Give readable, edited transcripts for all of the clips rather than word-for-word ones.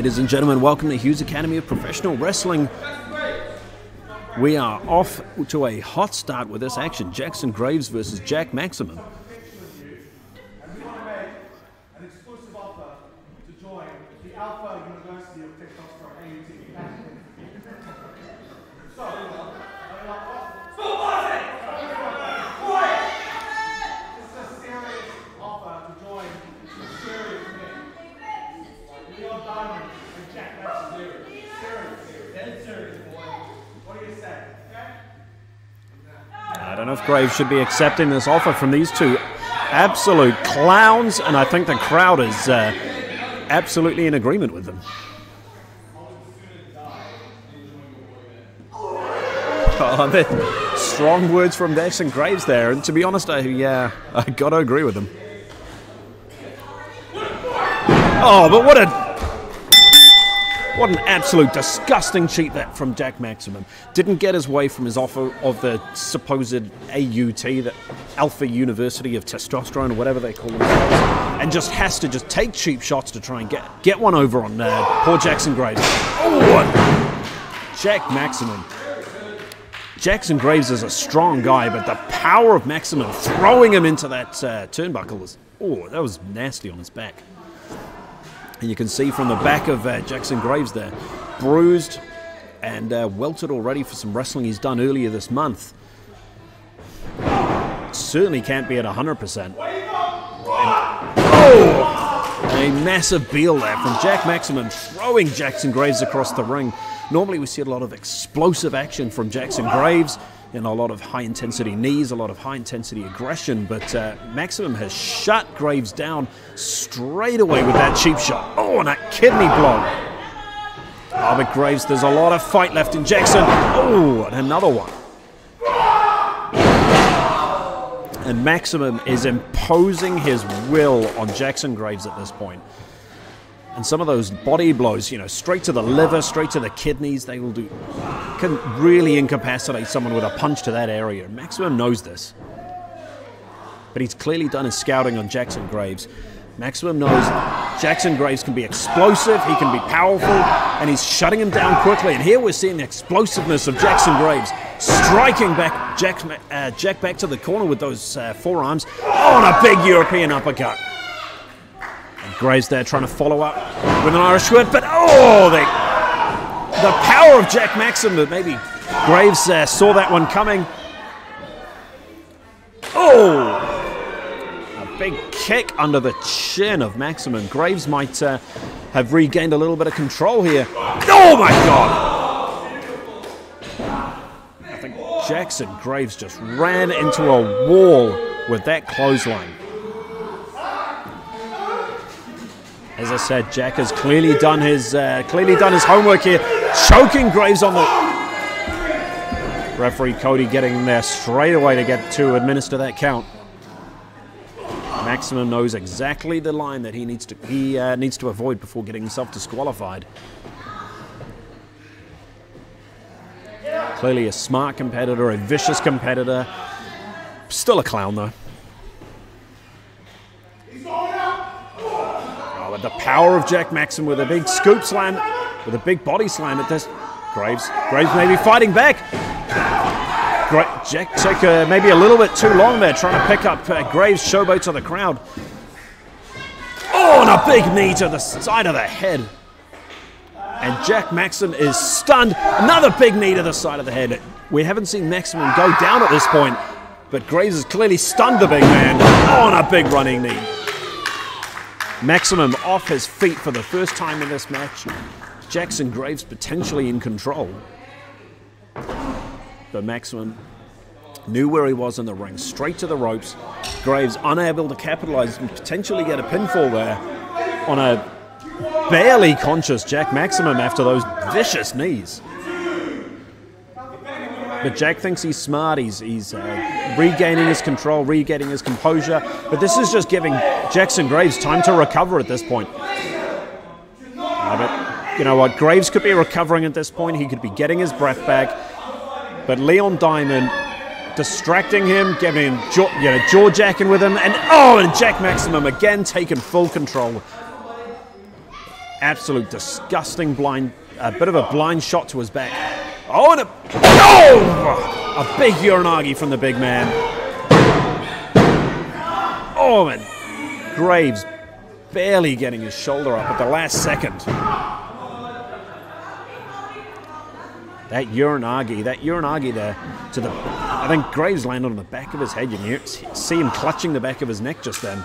Ladies and gentlemen, welcome to Hughes Academy of Professional Wrestling. We are off to a hot start with this action. Jackson Graves versus Jack Maximum. I don't know if Graves should be accepting this offer from these two absolute clowns, and I think the crowd is absolutely in agreement with them. Oh, strong words from Jackson Graves there, and to be honest, I got to agree with them. Oh, but what an absolute disgusting cheat that from Jack Maximum. Didn't get his way from his offer of the supposed AUT, the Alpha University of Testosterone, or whatever they call themselves, and just has to just take cheap shots to try and get one over on poor Jackson Graves. Oh, Jack Maximum. Jackson Graves is a strong guy, but the power of Maximum throwing him into that turnbuckle was, that was nasty on his back. And you can see from the back of Jackson Graves there, bruised and welted already for some wrestling he's done earlier this month. Certainly can't be at 100%. A massive beel there from Jack Maximum, throwing Jackson Graves across the ring. Normally we see a lot of explosive action from Jackson Graves, and a lot of high-intensity knees, a lot of high-intensity aggression, but Maximum has shut Graves down straight away with that cheap shot. Oh, and that kidney blow. Oh, but Graves, there's a lot of fight left in Jackson. Oh, and another one. And Maximum is imposing his will on Jackson Graves at this point. And some of those body blows, straight to the liver, straight to the kidneys, they will can really incapacitate someone with a punch to that area. Maximum knows this. But he's clearly done his scouting on Jackson Graves. Maximum knows Jackson Graves can be explosive, he can be powerful, and he's shutting him down quickly. And here we're seeing the explosiveness of Jackson Graves, striking back Jack back to the corner with those forearms. Oh, and a big European uppercut. Graves there trying to follow up with an Irish whip, but the power of Jack Maximum, but maybe Graves saw that one coming. Oh, a big kick under the chin of Maximum. Graves might have regained a little bit of control here. Oh my God! I think Jackson Graves just ran into a wall with that clothesline. As I said, Jack has clearly done his homework here, choking Graves on the referee. Cody getting there straight away to administer that count. Maximum knows exactly the line that he needs to avoid before getting himself disqualified. Clearly a smart competitor, a vicious competitor, still a clown though. The power of Jack Maximum with a big scoop slam, with a big body slam at this. Graves maybe fighting back. Jack took maybe a little bit too long there, trying to pick up Graves' showboat to the crowd. Oh, and a big knee to the side of the head. And Jack Maximum is stunned. Another big knee to the side of the head. We haven't seen Maximum go down at this point, but Graves has clearly stunned the big man. Oh, and a big running knee. Maximum off his feet for the first time in this match. Jackson Graves potentially in control. But Maximum knew where he was in the ring, straight to the ropes. Graves unable to capitalize and potentially get a pinfall there on a barely conscious Jack Maximum after those vicious knees. But Jack thinks he's smart, he's regaining his control, regaining his composure, but this is just giving Jackson Graves time to recover at this point. But you know what, Graves could be recovering at this point, he could be getting his breath back, but Leon Diamond distracting him, giving him jaw-jacking with him, and Jack Maximum again taking full control. Absolute disgusting blind, a bit of a blind shot to his back. Oh, and a big uranagi from the big man. Oh, man. Graves barely getting his shoulder up at the last second. That uranagi there to the... I think Graves landed on the back of his head. You can see him clutching the back of his neck just then.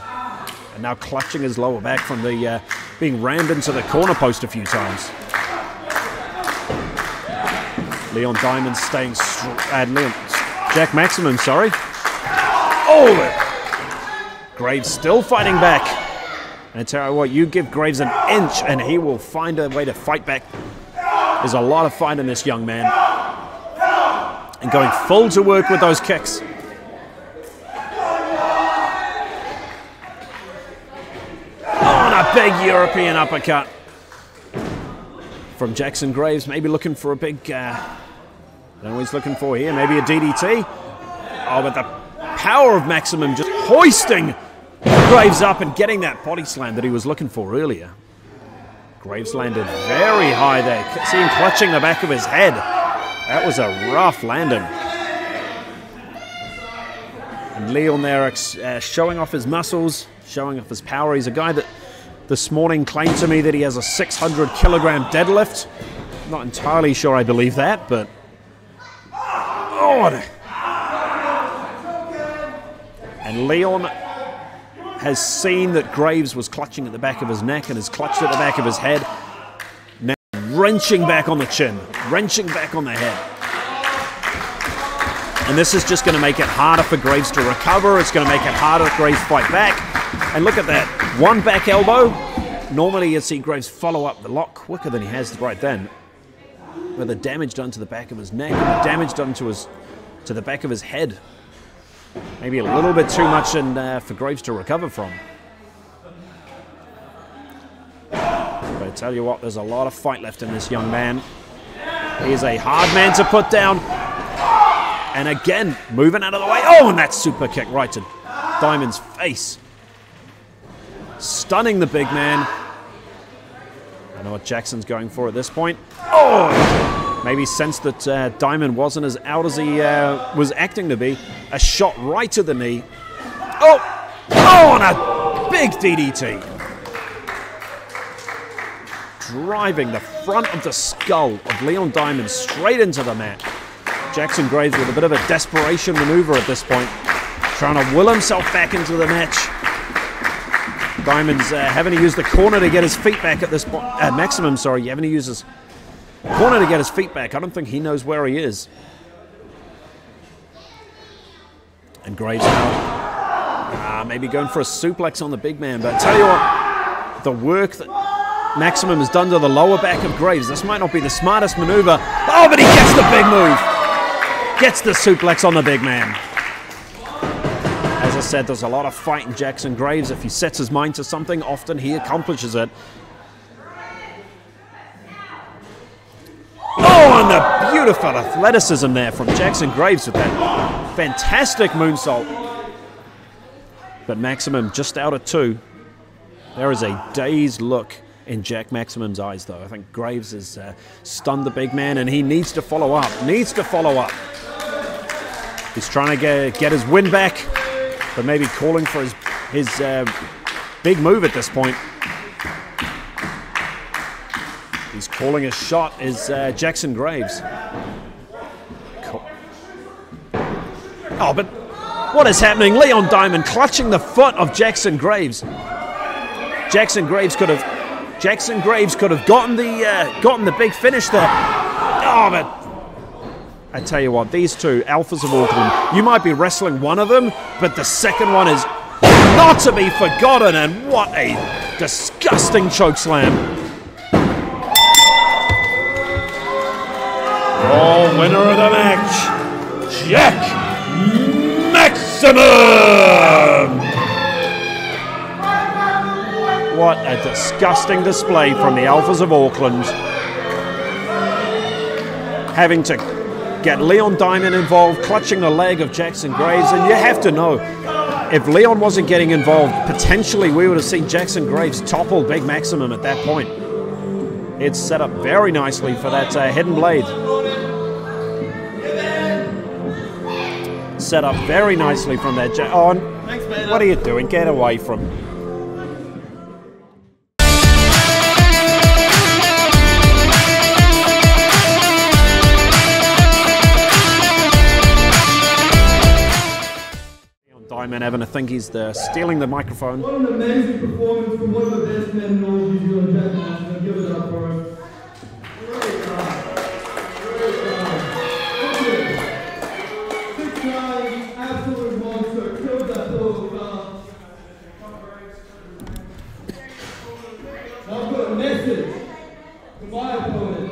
And now clutching his lower back from the being rammed into the corner post a few times. Leon Diamond staying... Jack Maximum, sorry. Oh! Graves still fighting back. And I tell you what, you give Graves an inch and he will find a way to fight back. There's a lot of fight in this young man. And going full to work with those kicks. Oh, and a big European uppercut from Jackson Graves. Maybe looking for a big... I don't know what he's looking for here. Maybe a DDT. Oh, but the power of Maximum just hoisting Graves up and getting that body slam that he was looking for earlier. Graves landed very high there. See him clutching the back of his head. That was a rough landing. And Leon there showing off his muscles, showing off his power. He's a guy that this morning claimed to me that he has a 600 kilogram deadlift. Not entirely sure I believe that, but... Oh! And Leon has seen that Graves was clutching at the back of his neck and has clutched at the back of his head. Now wrenching back on the chin, wrenching back on the head. And this is just going to make it harder for Graves to recover. It's going to make it harder for Graves to fight back. And look at that, one back elbow. Normally you see Graves follow up the lock quicker than he has right then. With the damage done to the back of his neck and the damage done to the back of his head. Maybe a little bit too much for Graves to recover from. But I tell you what, there's a lot of fight left in this young man. He is a hard man to put down. And again, moving out of the way. Oh, and that super kick right to Diamond's face. Stunning the big man. I know what Jackson's going for at this point. Oh! Maybe sensed that Diamond wasn't as out as he was acting to be. A shot right to the knee. Oh! Oh, and a big DDT. Driving the front of the skull of Leon Diamond straight into the mat. Jackson Graves with a bit of a desperation maneuver at this point. Trying to will himself back into the match. Diamond's having to use the corner to get his feet back at this point. Maximum, sorry, having to use his corner to get his feet back. I don't think he knows where he is. And Graves now maybe going for a suplex on the big man. But I tell you what, the work that Maximum has done to the lower back of Graves, this might not be the smartest maneuver. Oh, but he gets the big move. Gets the suplex on the big man. As I said, there's a lot of fight in Jackson Graves. If he sets his mind to something, often he accomplishes it. Oh, and the beautiful athleticism there from Jackson Graves with that fantastic moonsault. But Maximum just out at 2. There is a dazed look in Jack Maximum's eyes, though. I think Graves has stunned the big man, and he needs to follow up. Needs to follow up. He's trying to get his win back, but maybe calling for his big move at this point. He's calling a shot is Jackson Graves. Cool. Oh, but what is happening? Leon Diamond clutching the foot of Jackson Graves. Jackson Graves could have gotten the big finish there. Oh, but I tell you what, these two alphas of Auckland, you might be wrestling one of them, but the second one is not to be forgotten. And what a disgusting choke slam! Oh, winner of the match, Jack Maximum! What a disgusting display from the Alphas of Auckland. Having to get Leon Diamond involved, clutching the leg of Jackson Graves, and you have to know, if Leon wasn't getting involved, potentially we would have seen Jackson Graves topple Big Maximum at that point. It's set up very nicely for that hidden blade. Set up very nicely from that. What are you doing? Get away from. Diamond having a think he's stealing the microphone. What an amazing performance from one of the best men in all New Zealand Jack Matchman. Give it up for him. Great job. Great job. 6 times, absolute monster. Killed that little car. Now I've got a message to my opponent.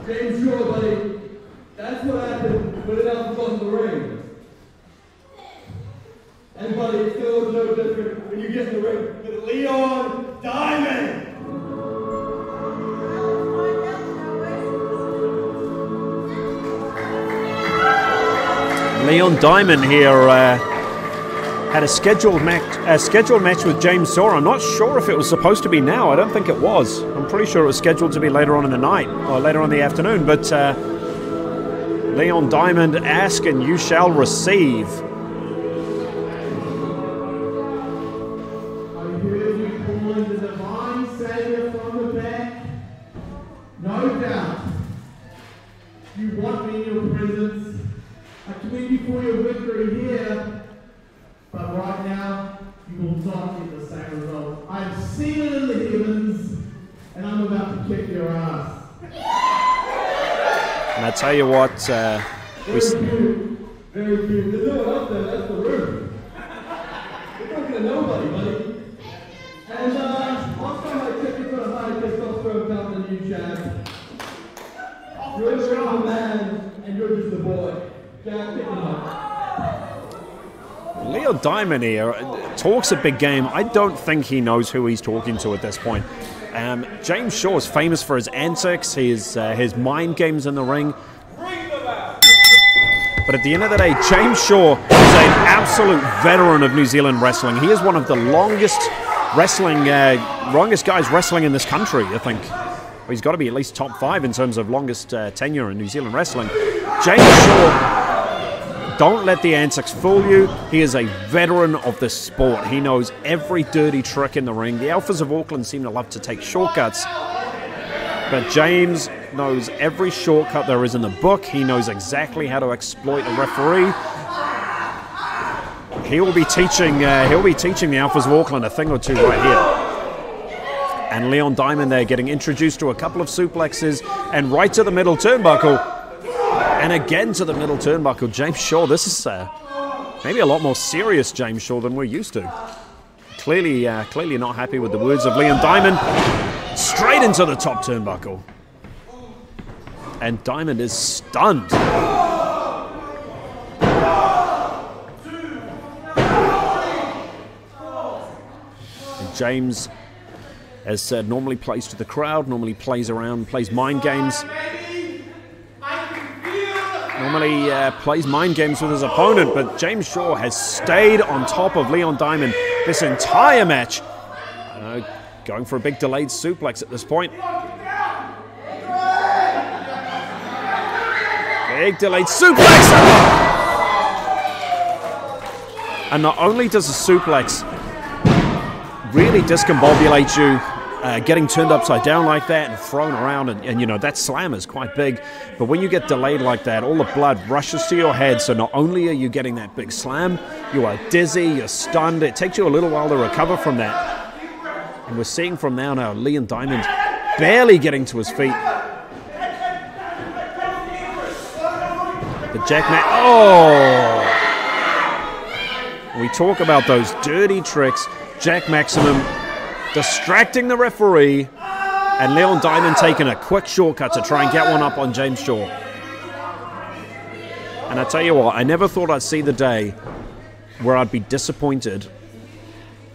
James Shaw, buddy. That's what happened when it else was on the ring. And buddy, it feels no different when you get in the ring with Leon Diamond! Leon Diamond here had a scheduled match with James Shaw. I'm not sure if it was supposed to be now. I don't think it was. I'm pretty sure it was scheduled to be later on in the night or later on in the afternoon. But Leon Diamond, ask and you shall receive. And I tell you what, very cute. Very cute. There's no one up there, that's the room. You're talking to nobody, buddy. And last time I took you for a high testosterone company, you Jack. You're the man, and you're just the boy. Jack, pick him up. Leo Diamond here talks a big game. I don't think he knows who he's talking to at this point. James Shaw is famous for his antics, his mind games in the ring. But at the end of the day, James Shaw is an absolute veteran of New Zealand wrestling. He is one of the longest guys wrestling in this country, I think. He's got to be at least top 5 in terms of longest tenure in New Zealand wrestling. James Shaw, don't let the antics fool you. He is a veteran of this sport. He knows every dirty trick in the ring. The Alphas of Auckland seem to love to take shortcuts, but James knows every shortcut there is in the book. He knows exactly how to exploit a referee. He will be teaching the Alphas of Auckland a thing or two right here. And Leon Diamond there getting introduced to a couple of suplexes and right to the middle turnbuckle. And again to the middle turnbuckle. James Shaw, this is maybe a lot more serious James Shaw than we're used to. Clearly not happy with the words of Leon Diamond. Straight into the top turnbuckle. And Diamond is stunned. And James, as said, normally plays to the crowd, normally plays around, plays mind games. Normally plays mind games with his opponent, but James Shaw has stayed on top of Leon Diamond this entire match. Going for a big delayed suplex at this point. Big delayed suplex! And not only does a suplex really discombobulate you, getting turned upside down like that and thrown around, and you know, that slam is quite big, but when you get delayed like that, all the blood rushes to your head, so not only are you getting that big slam, you are dizzy, you're stunned, it takes you a little while to recover from that. And we're seeing from now Leon Diamond barely getting to his feet. The we talk about those dirty tricks. Jack Maximum distracting the referee, and Leon Diamond taking a quick shortcut to try and get one up on James Shaw. And I tell you what, I never thought I'd see the day where I'd be disappointed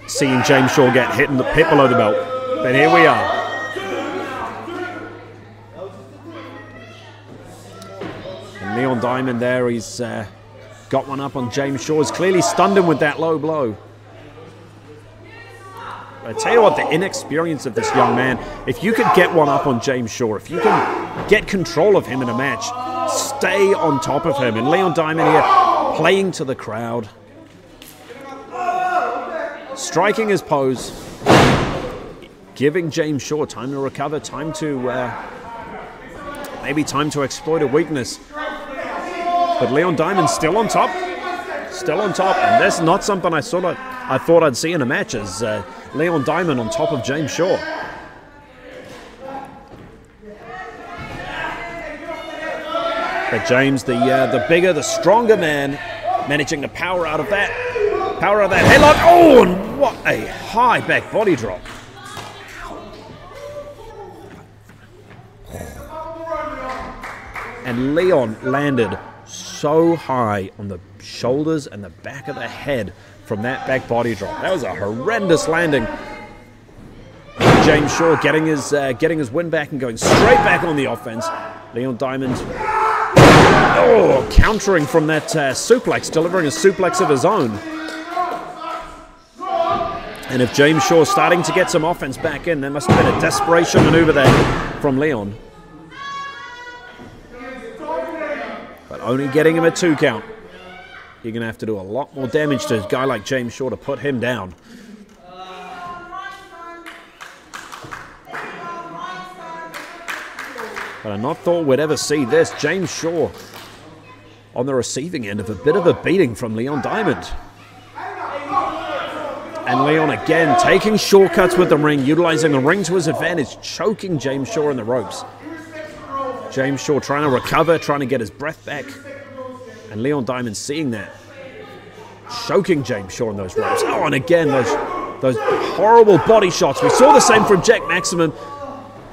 seeing James Shaw get hit below the belt. But here we are. And Leon Diamond there, he's got one up on James Shaw. He's clearly stunned him with that low blow. I tell you what, the inexperience of this young man, if you could get one up on James Shaw, if you can get control of him in a match, stay on top of him. And Leon Diamond here playing to the crowd, striking his pose, giving James Shaw time to recover, time to maybe time to exploit a weakness. But Leon Diamond still on top, and that's not something I thought I'd see in a match, is Leon Diamond on top of James Shaw. But James, the bigger, the stronger man, managing to power out of that headlock. Oh, and what a high back body drop. And Leon landed so high on the shoulders and the back of the head from that back body drop. That was a horrendous landing. James Shaw getting his win back and going straight back on the offense. Leon Diamond, countering from that suplex, delivering a suplex of his own. And if James Shaw's starting to get some offense back in, there must have been a desperation maneuver there from Leon. But only getting him a 2 count. You're going to have to do a lot more damage to a guy like James Shaw to put him down. But I not thought we'd ever see this. James Shaw on the receiving end of a bit of a beating from Leon Diamond. And Leon again taking shortcuts with the ring, utilizing the ring to his advantage, choking James Shaw in the ropes. James Shaw trying to recover, trying to get his breath back. And Leon Diamond seeing that, choking James Shaw in those ropes. Oh, and again, those horrible body shots. We saw the same from Jack Maximum,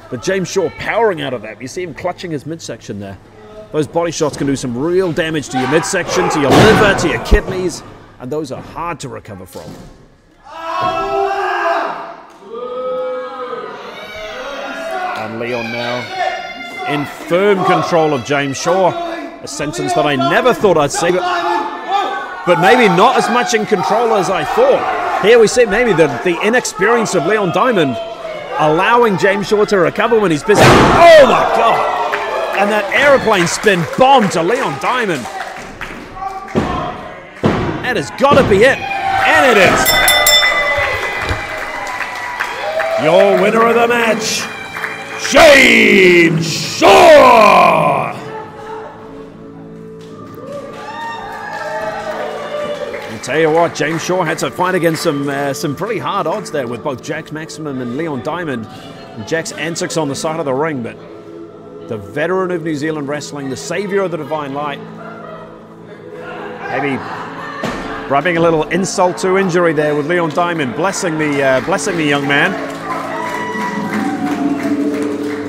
but James Shaw powering out of that. You see him clutching his midsection there. Those body shots can do some real damage to your midsection, to your liver, to your kidneys, and those are hard to recover from. And Leon now in firm control of James Shaw. A sentence that I never thought I'd see, but maybe not as much in control as I thought. Here we see maybe the inexperience of Leon Diamond allowing James Shaw to recover when he's busy. Oh my God! And that aeroplane spin bomb to Leon Diamond. That has got to be it. And it is. Your winner of the match, James Shaw! Tell you what, James Shaw had to fight against some pretty hard odds there with both Jack Maximum and Leon Diamond. And Jack's antics on the side of the ring, but the veteran of New Zealand wrestling, the savior of the Divine Light, maybe rubbing a little insult to injury there with Leon Diamond, blessing the young man.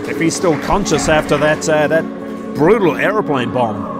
If he's still conscious after that brutal aeroplane bomb.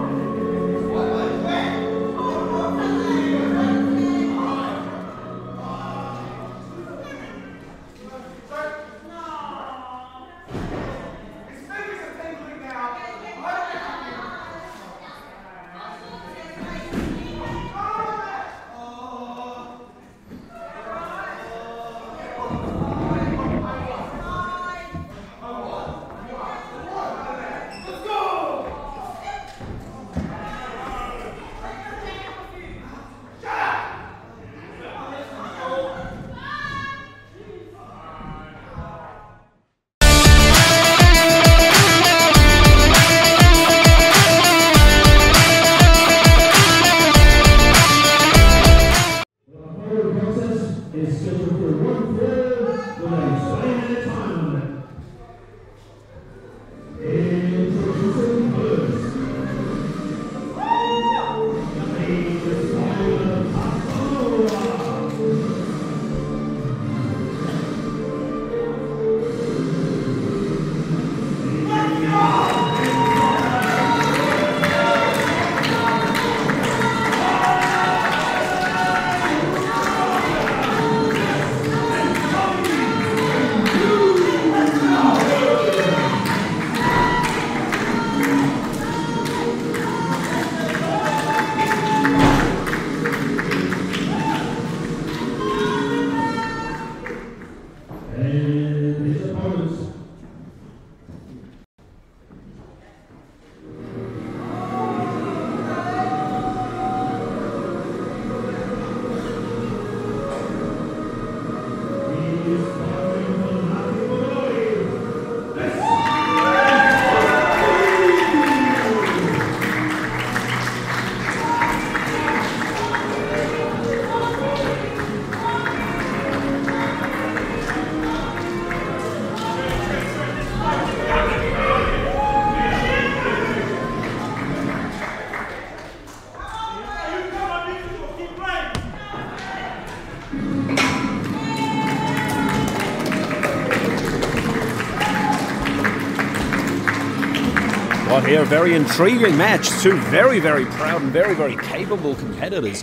got here. A very intriguing match. Two very, very proud and very, very capable competitors.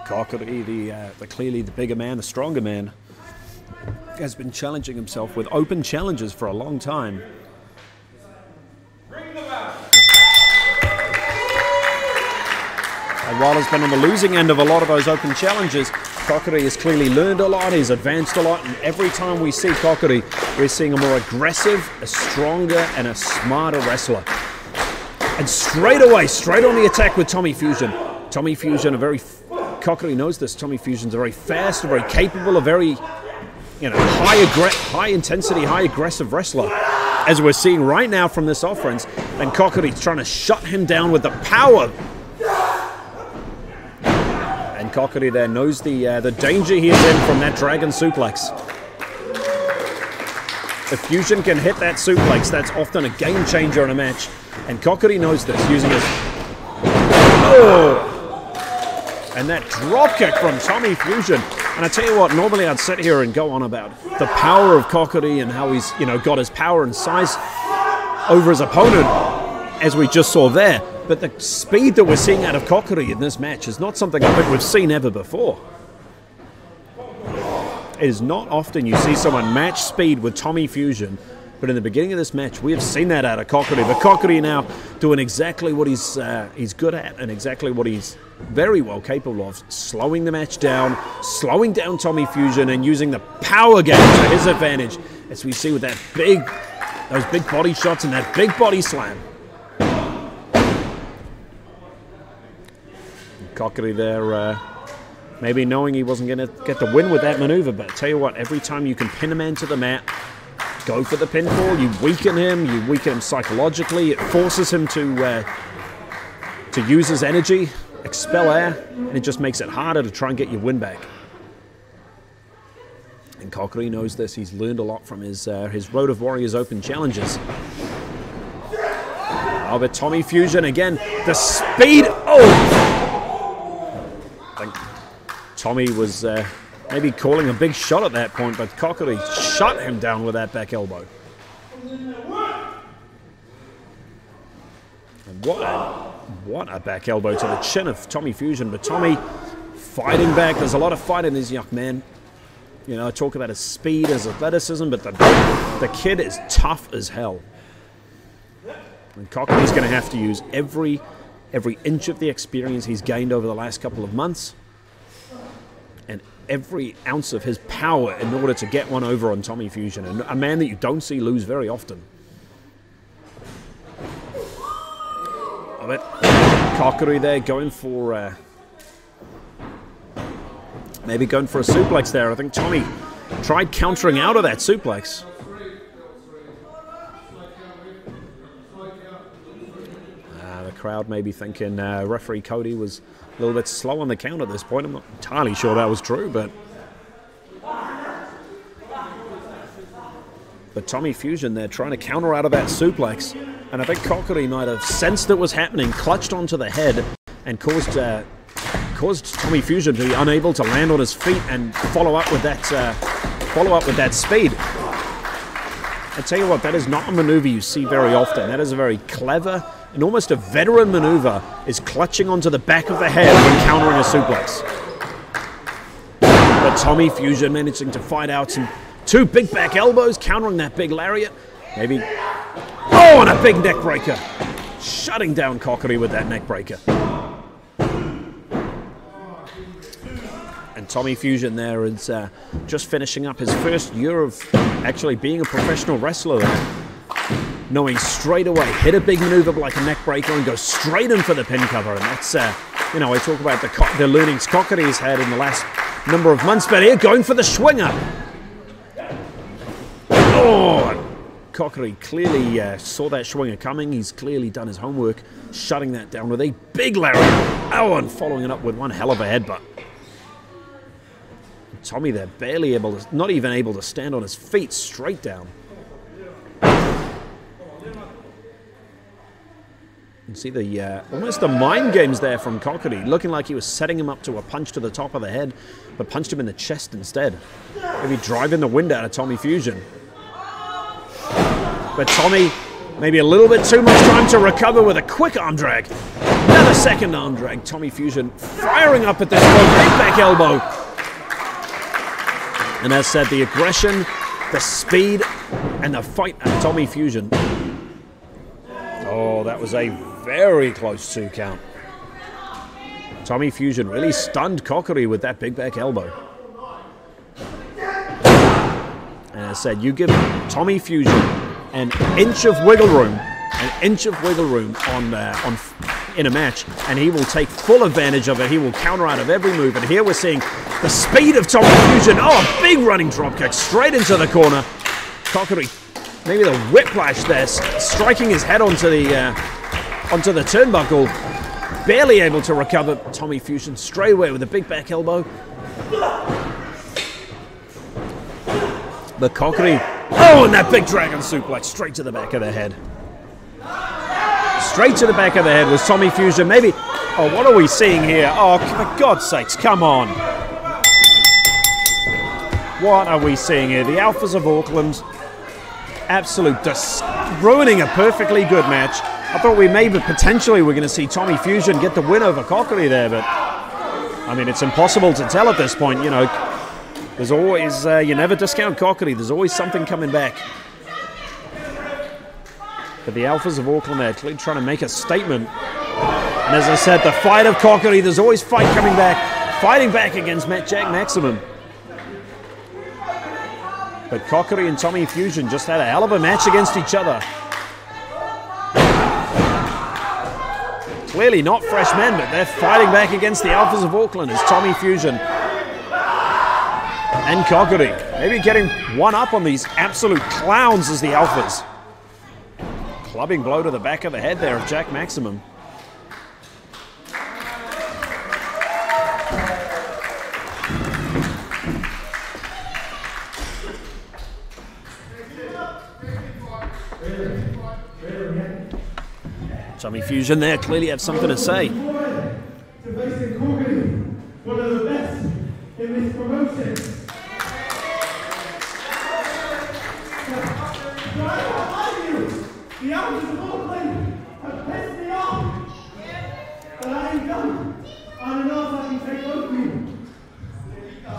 Kōkiri, clearly the bigger man, the stronger man, has been challenging himself with open challenges for a long time. And while he's been on the losing end of a lot of those open challenges, Kōkiri has clearly learned a lot, he's advanced a lot, and every time we see Kōkiri, we're seeing a more aggressive, a stronger, and a smarter wrestler. And straight away, straight on the attack with Tommy Fusion. Tommy Fusion, Kōkiri knows this, Tommy Fusion's a very fast, a very capable, a very, high intensity, high aggressive wrestler, as we're seeing right now from this offense. And Kōkiri's trying to shut him down with the power. And Kōkiri there knows the danger he is in from that dragon suplex. If Fusion can hit that suplex, that's often a game changer in a match. And Kōkiri knows this, using his... Oh! And that drop kick from Tommy Fusion. And I tell you what, normally I'd sit here and go on about the power of Kōkiri and how he's, got his power and size over his opponent, as we just saw there. But the speed that we're seeing out of Kōkiri in this match is not something I think we've seen ever before. It is not often you see someone match speed with Tommy Fusion, but in the beginning of this match, we have seen that out of Kōkiri. But Kōkiri now doing exactly what he's good at and exactly what he's very well capable of, slowing the match down, slowing down Tommy Fusion, and using the power game to his advantage, as we see with those big body shots and that big body slam. Kōkiri there, maybe knowing he wasn't going to get the win with that maneuver, but I tell you what, every time you can pin a man to the mat, go for the pinfall, you weaken him psychologically, it forces him to use his energy, expel air, and it just makes it harder to try and get your win back. And Kōkiri knows this, he's learned a lot from his Road of Warriors Open challenges. Oh, but Tommy Fusion again, the speed, I think Tommy was maybe calling a big shot at that point, but Kōkiri shut him down with that back elbow. And what a back elbow to the chin of Tommy Fusion, but Tommy fighting back. There's a lot of fight in this young man. I talk about his speed, his athleticism, but the kid is tough as hell. And Kōkiri's going to have to use every inch of the experience he's gained over the last couple of months and every ounce of his power in order to get one over on Tommy Fusion, and a man that you don't see lose very often. But Kōkiri there going for maybe going for a suplex there. I think Tommy tried countering out of that suplex. The crowd may be thinking referee Cody was a little bit slow on the count at this point. I'm not entirely sure that was true, but Tommy Fusion there trying to counter out of that suplex, and I think Kōkiri might have sensed it was happening, clutched onto the head, and caused Tommy Fusion to be unable to land on his feet and follow up with that speed. I tell you what, that is not a maneuver you see very often. That is a very clever and almost a veteran maneuver, is clutching onto the back of the head when countering a suplex. But Tommy Fusion managing to fight out some two big back elbows, countering that big lariat. Maybe, and a big neck breaker. Shutting down Kōkiri with that neck breaker. And Tommy Fusion there is just finishing up his first year of actually being a professional wrestler there. Knowing straight away, hit a big maneuver like a neck breaker and go straight in for the pin cover. And that's, I talk about the learnings Kōkiri's had in the last number of months, but here going for the swinger. Kōkiri clearly saw that swinger coming. He's clearly done his homework, shutting that down with a big lariat. And following it up with one hell of a headbutt. Tommy there not even able to stand on his feet, straight down. You can see the almost the mind games there from Kōkiri, looking like he was setting him up to a punch to the top of the head, but punched him in the chest instead. Maybe driving the wind out of Tommy Fusion. But Tommy Maybe a little bit too much time to recover with a quick arm drag. Another second arm drag. Tommy Fusion firing up at this point. Big back elbow. And as said, the aggression, the speed, and the fight at Tommy Fusion. Oh, that was a very close 2 count. Tommy Fusion really stunned Kōkiri with that big back elbow. And as I said, you give Tommy Fusion an inch of wiggle room, in a match, and he will take full advantage of it. He will counter out of every move. And here we're seeing the speed of Tommy Fusion. Oh, a big running drop kick straight into the corner. Kōkiri, maybe the whiplash there, striking his head onto the turnbuckle. Barely able to recover. Tommy Fusion straight away with a big back elbow. But Kōkiri, oh, and that big dragon suplex straight to the back of the head. Straight to the back of the head was Tommy Fusion. Maybe, oh, what are we seeing here? Oh, for God's sakes, come on. What are we seeing here? The Alphas of Auckland, absolute ruining a perfectly good match. I thought we maybe potentially were going to see Tommy Fusion get the win over Kōkiri there, but I mean, it's impossible to tell at this point, you know. There's always, you never discount Kōkiri, there's always something coming back. But the Alphas of Auckland are clearly trying to make a statement. And as I said, the fight of Kōkiri, there's always fight coming back, fighting back against Jack Maximum. But Kōkiri and Tommy Fusion just had a hell of a match against each other. Clearly not fresh men, but they're fighting back against the Alphas of Auckland as Tommy Fusion and Kōkiri. Maybe getting one up on these absolute clowns as the Alphas. Clubbing blow to the back of the head there of Jack Maximum. Tommy Fusion there clearly have something to say. One of the best in this promotion. The Alphas of Auckland have pissed me off. But I ain't done. I don't know if I can take both of you.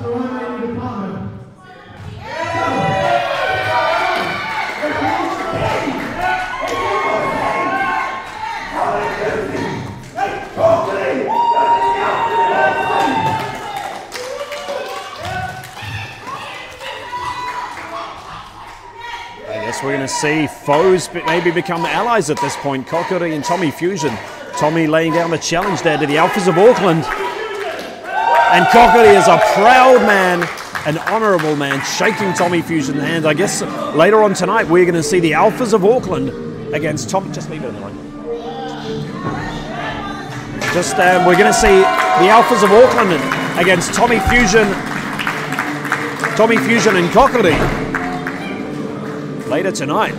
So I might need a partner. We're going to see foes maybe become allies at this point. Kōkiri and Tommy Fusion. Tommy laying down the challenge there to the Alphas of Auckland. And Kōkiri is a proud man, an honourable man, shaking Tommy Fusion's hand. I guess later on tonight we're going to see the Alphas of Auckland against Tommy. Just leave it in the ring. We're going to see the Alphas of Auckland against Tommy Fusion and Kōkiri later tonight.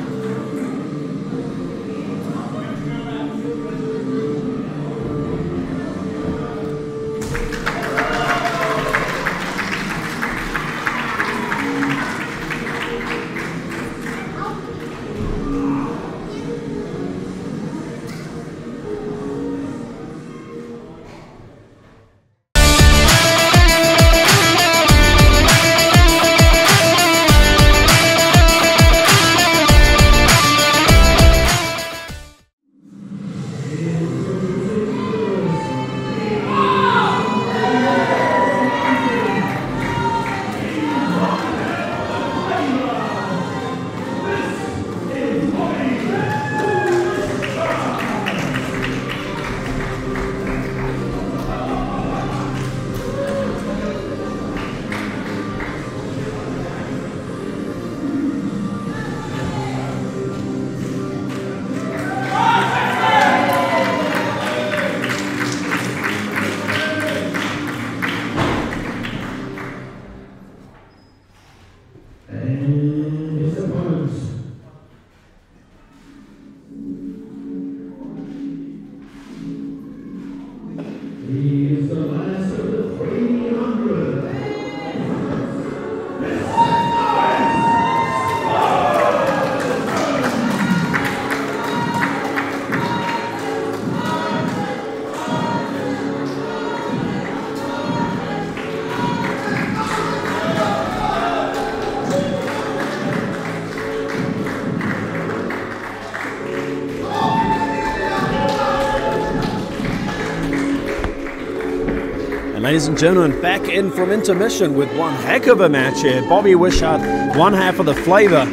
And ladies and gentlemen, back in from intermission with one heck of a match here. Bobby Wisheart, one half of the flavor.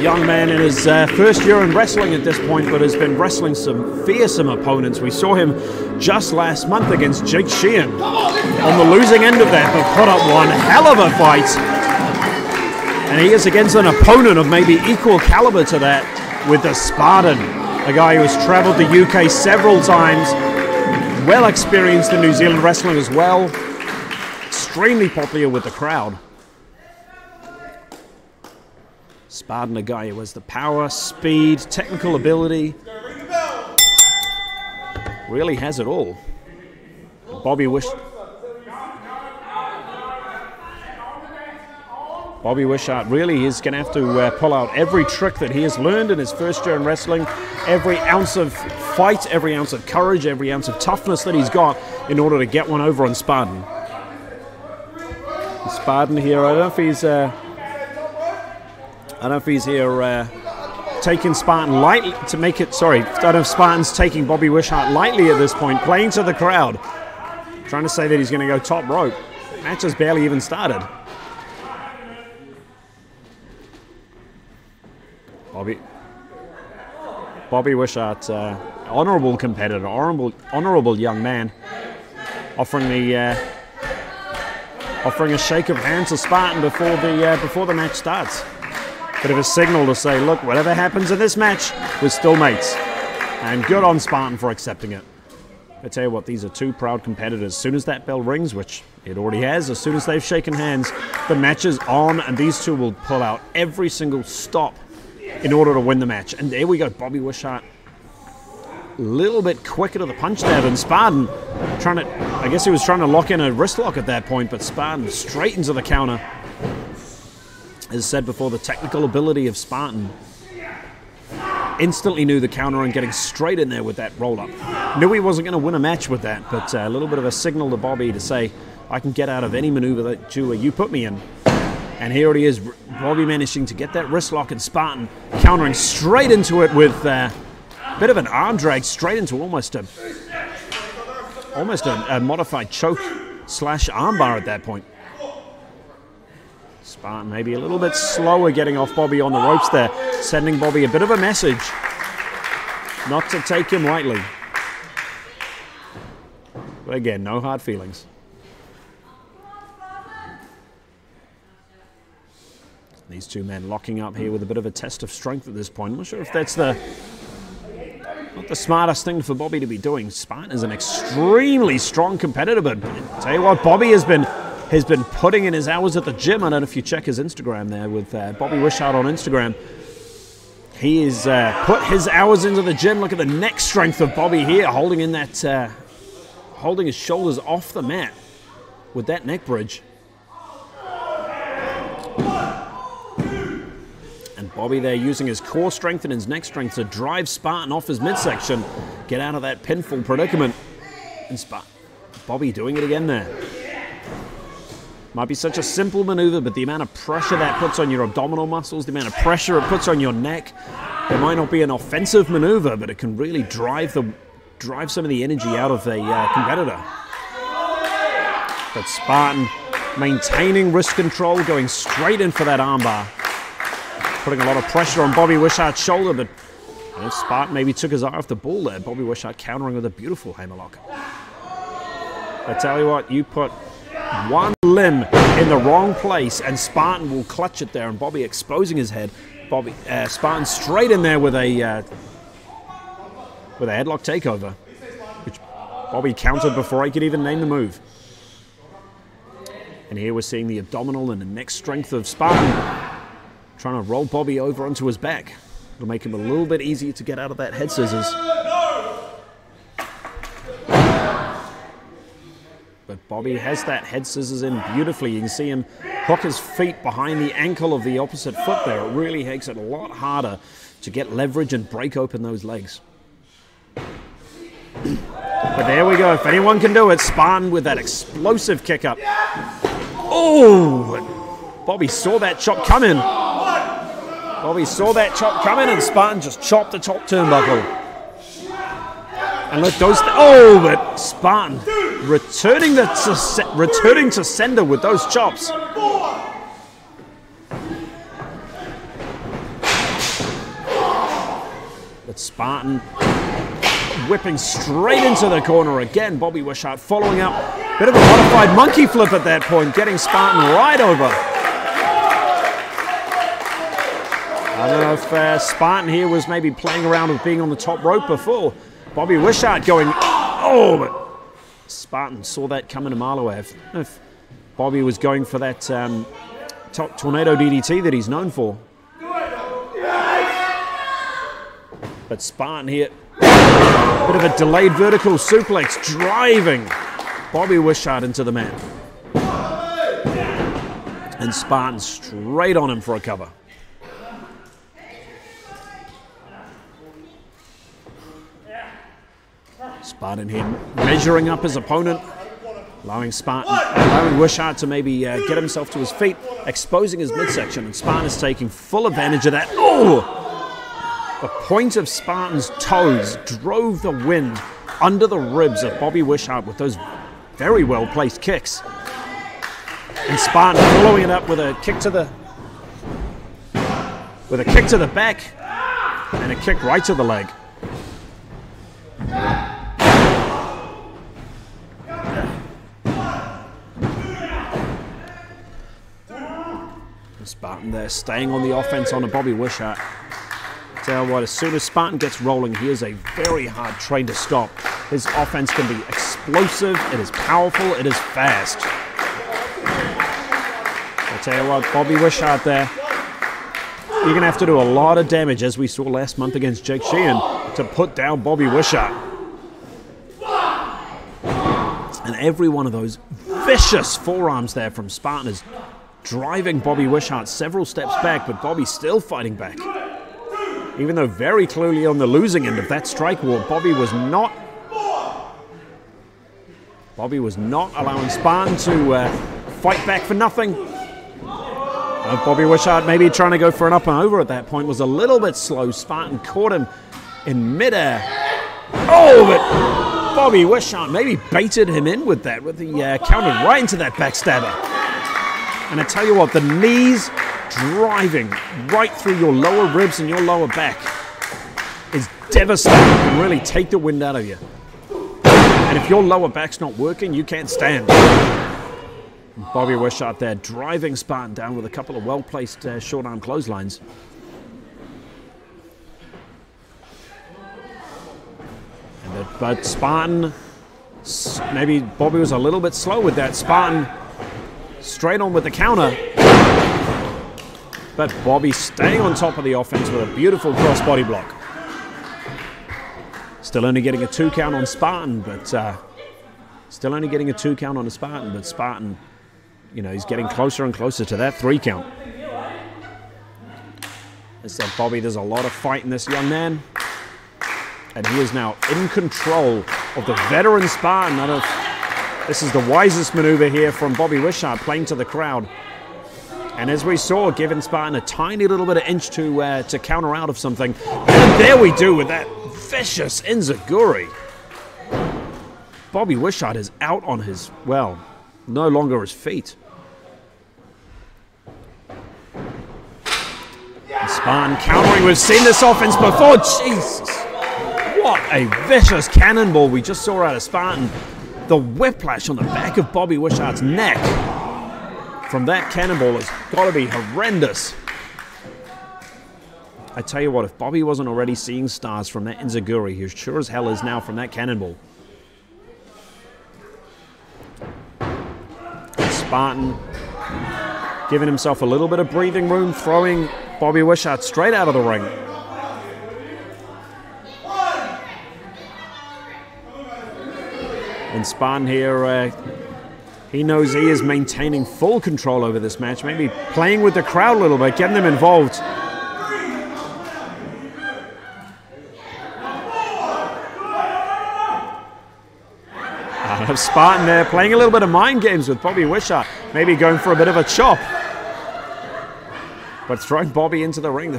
Young man in his first year in wrestling at this point, but has been wrestling some fearsome opponents. We saw him just last month against Jake Sheehan on the losing end of that, but put up one hell of a fight. And he is against an opponent of maybe equal caliber to that with the Spartan, a guy who has traveled the UK several times, well experienced in New Zealand wrestling as well, extremely popular with the crowd. Spartan, a guy who has the power, speed, technical ability, really has it all. Bobby Wisheart really is going to have to pull out every trick that he has learned in his first year in wrestling, every ounce of fight, every ounce of courage, every ounce of toughness that he's got in order to get one over on Spartan. Spartan here, I don't know if he's here taking Spartan lightly to make it, sorry, I don't know if Spartan's taking Bobby Wisheart lightly at this point, playing to the crowd, trying to say that he's going to go top rope. Match has barely even started. Bobby Wisheart, honourable competitor, honourable young man, offering a shake of hands to Spartan before the match starts. Bit of a signal to say, look, whatever happens in this match, we're still mates. And good on Spartan for accepting it. I tell you what, these are two proud competitors. As soon as that bell rings, which it already has, as soon as they've shaken hands, the match is on, and these two will pull out every single stop in order to win the match. And there we go, Bobby Wisheart, a little bit quicker to the punch there than Spartan. I guess he was trying to lock in a wrist lock at that point, but Spartan straight into the counter. As said before, the technical ability of Spartan. Instantly knew the counter and getting straight in there with that roll-up. Knew he wasn't going to win a match with that, but a little bit of a signal to Bobby to say, I can get out of any maneuver that you put me in. And here it is, Bobby managing to get that wrist lock, and Spartan countering straight into it with a bit of an arm drag straight into almost a modified choke slash armbar at that point. Spartan maybe a little bit slower getting off Bobby on the ropes there, sending Bobby a bit of a message not to take him lightly. But again, no hard feelings. These two men locking up here with a bit of a test of strength at this point. I'm not sure if that's not the smartest thing for Bobby to be doing. Spartan is an extremely strong competitor, but tell you what, Bobby has been putting in his hours at the gym. I don't know if you check his Instagram there with Bobby Wisheart on Instagram. He has put his hours into the gym. Look at the neck strength of Bobby here, holding his shoulders off the mat with that neck bridge. And Bobby there using his core strength and his neck strength to drive Spartan off his midsection, get out of that pinfall predicament. And Bobby doing it again there. Might be such a simple maneuver, but the amount of pressure that puts on your abdominal muscles, the amount of pressure it puts on your neck, it might not be an offensive maneuver, but it can really drive some of the energy out of a competitor. But Spartan maintaining wrist control, going straight in for that armbar. Putting a lot of pressure on Bobby Wishart's shoulder, but if Spartan maybe took his eye off the ball there, Bobby Wisheart countering with a beautiful hammerlock. I tell you what, you put one limb in the wrong place and Spartan will clutch it there, and Bobby exposing his head. Spartan straight in there with a headlock takeover, which Bobby countered before he could even name the move. And here we're seeing the abdominal and the neck strength of Spartan, trying to roll Bobby over onto his back. It'll make him a little bit easier to get out of that head scissors. But Bobby has that head scissors in beautifully. You can see him hook his feet behind the ankle of the opposite foot there. It really makes it a lot harder to get leverage and break open those legs. But there we go. If anyone can do it, Spartan with that explosive kick up. Oh! Bobby saw that chop coming. And Spartan just chopped the top turnbuckle. And let those... Oh, but Spartan returning to sender with those chops. But Spartan whipping straight into the corner again. Bobby Wisheart following up. Bit of a modified monkey flip at that point, getting Spartan right over. I don't know if Spartan here was maybe playing around with being on the top rope before. Bobby Wisheart going, oh, but Spartan saw that coming a mile away. If Bobby was going for that top tornado DDT that he's known for. But Spartan here, bit of a delayed vertical suplex, driving Bobby Wisheart into the mat. And Spartan straight on him for a cover. Spartan here measuring up his opponent, allowing Wisheart to maybe get himself to his feet, exposing his midsection, and Spartan is taking full advantage of that. Oh! The point of Spartan's toes drove the wind under the ribs of Bobby Wisheart with those very well placed kicks. And Spartan following it up with a kick to the back and a kick right to the leg. Spartan there staying on the offense on a Bobby Wisheart. Tell you what, as soon as Spartan gets rolling, he is a very hard train to stop. His offense can be explosive, it is powerful, it is fast. I tell you what, Bobby Wisheart there, you're going to have to do a lot of damage, as we saw last month against Jake Sheehan, to put down Bobby Wisheart. And every one of those vicious forearms there from Spartan is driving Bobby Wisheart several steps back, but Bobby's still fighting back. Even though very clearly on the losing end of that strike war, Bobby was not allowing Spartan to fight back for nothing. Bobby Wisheart maybe trying to go for an up and over at that point was a little bit slow. Spartan caught him in midair. Oh, but Bobby Wisheart maybe baited him in with that, with the counter right into that backstabber. And I tell you what, the knees driving right through your lower ribs and your lower back is devastating. It can really take the wind out of you. And if your lower back's not working, you can't stand. Bobby Wisheart there driving Spartan down with a couple of well-placed short arm clotheslines. But Spartan, maybe Bobby was a little bit slow with that. Spartan straight on with the counter. But Bobby staying on top of the offense with a beautiful crossbody block. Still only getting a 2 count on Spartan, but Spartan, you know, he's getting closer and closer to that 3 count. As I said, Bobby, there's a lot of fight in this young man. And he is now in control of the veteran Spartan. I don't know if this is the wisest maneuver here from Bobby Wisheart, playing to the crowd. And as we saw, giving Spartan a tiny little bit of inch to counter out of something. And there we do with that vicious enziguri. Bobby Wisheart is out on his, well, no longer his feet. And Spartan countering. We've seen this offense before. Jesus. What a vicious cannonball we just saw out of Spartan. The whiplash on the back of Bobby Wishart's neck from that cannonball has got to be horrendous. I tell you what, if Bobby wasn't already seeing stars from that enziguri, he sure as hell is now from that cannonball. Spartan giving himself a little bit of breathing room, throwing Bobby Wisheart straight out of the ring. And Spartan here, he knows he is maintaining full control over this match, maybe playing with the crowd a little bit, getting them involved. Spartan there playing a little bit of mind games with Bobby Wisheart, maybe going for a bit of a chop. But throwing Bobby into the ring.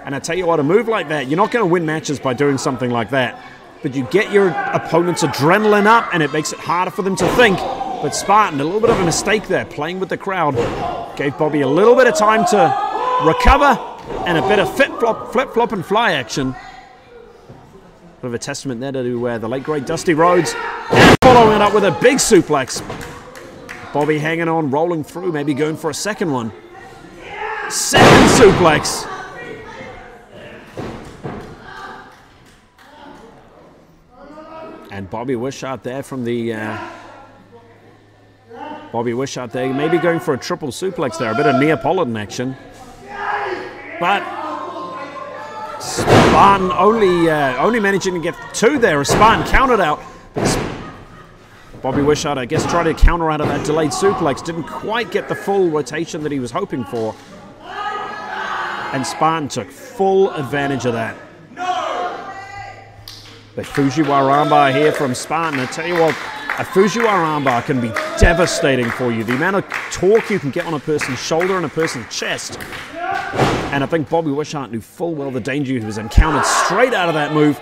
And I tell you what, a move like that, you're not going to win matches by doing something like that. but you get your opponent's adrenaline up and it makes it harder for them to think. But Spartan, a little bit of a mistake there, playing with the crowd. Gave Bobby a little bit of time to recover and a bit of flip-flop and fly action. Bit of a testament there to the late great Dusty Rhodes. And following it up with a big suplex. Bobby hanging on, rolling through, maybe going for a second one. Second suplex. And Bobby Wisheart there from the... Bobby Wisheart there, maybe going for a triple suplex there. A bit of Neapolitan action. But Spartan only managing to get 2 there. Spartan countered out. Bobby Wisheart, I guess, tried to counter out of that delayed suplex. Didn't quite get the full rotation that he was hoping for. And Spartan took full advantage of that. The Fujiwara armbar here from Spartan. I tell you what, a Fujiwara armbar can be devastating for you. The amount of torque you can get on a person's shoulder and a person's chest. And I think Bobby Wisheart knew full well the danger he was encountered straight out of that move.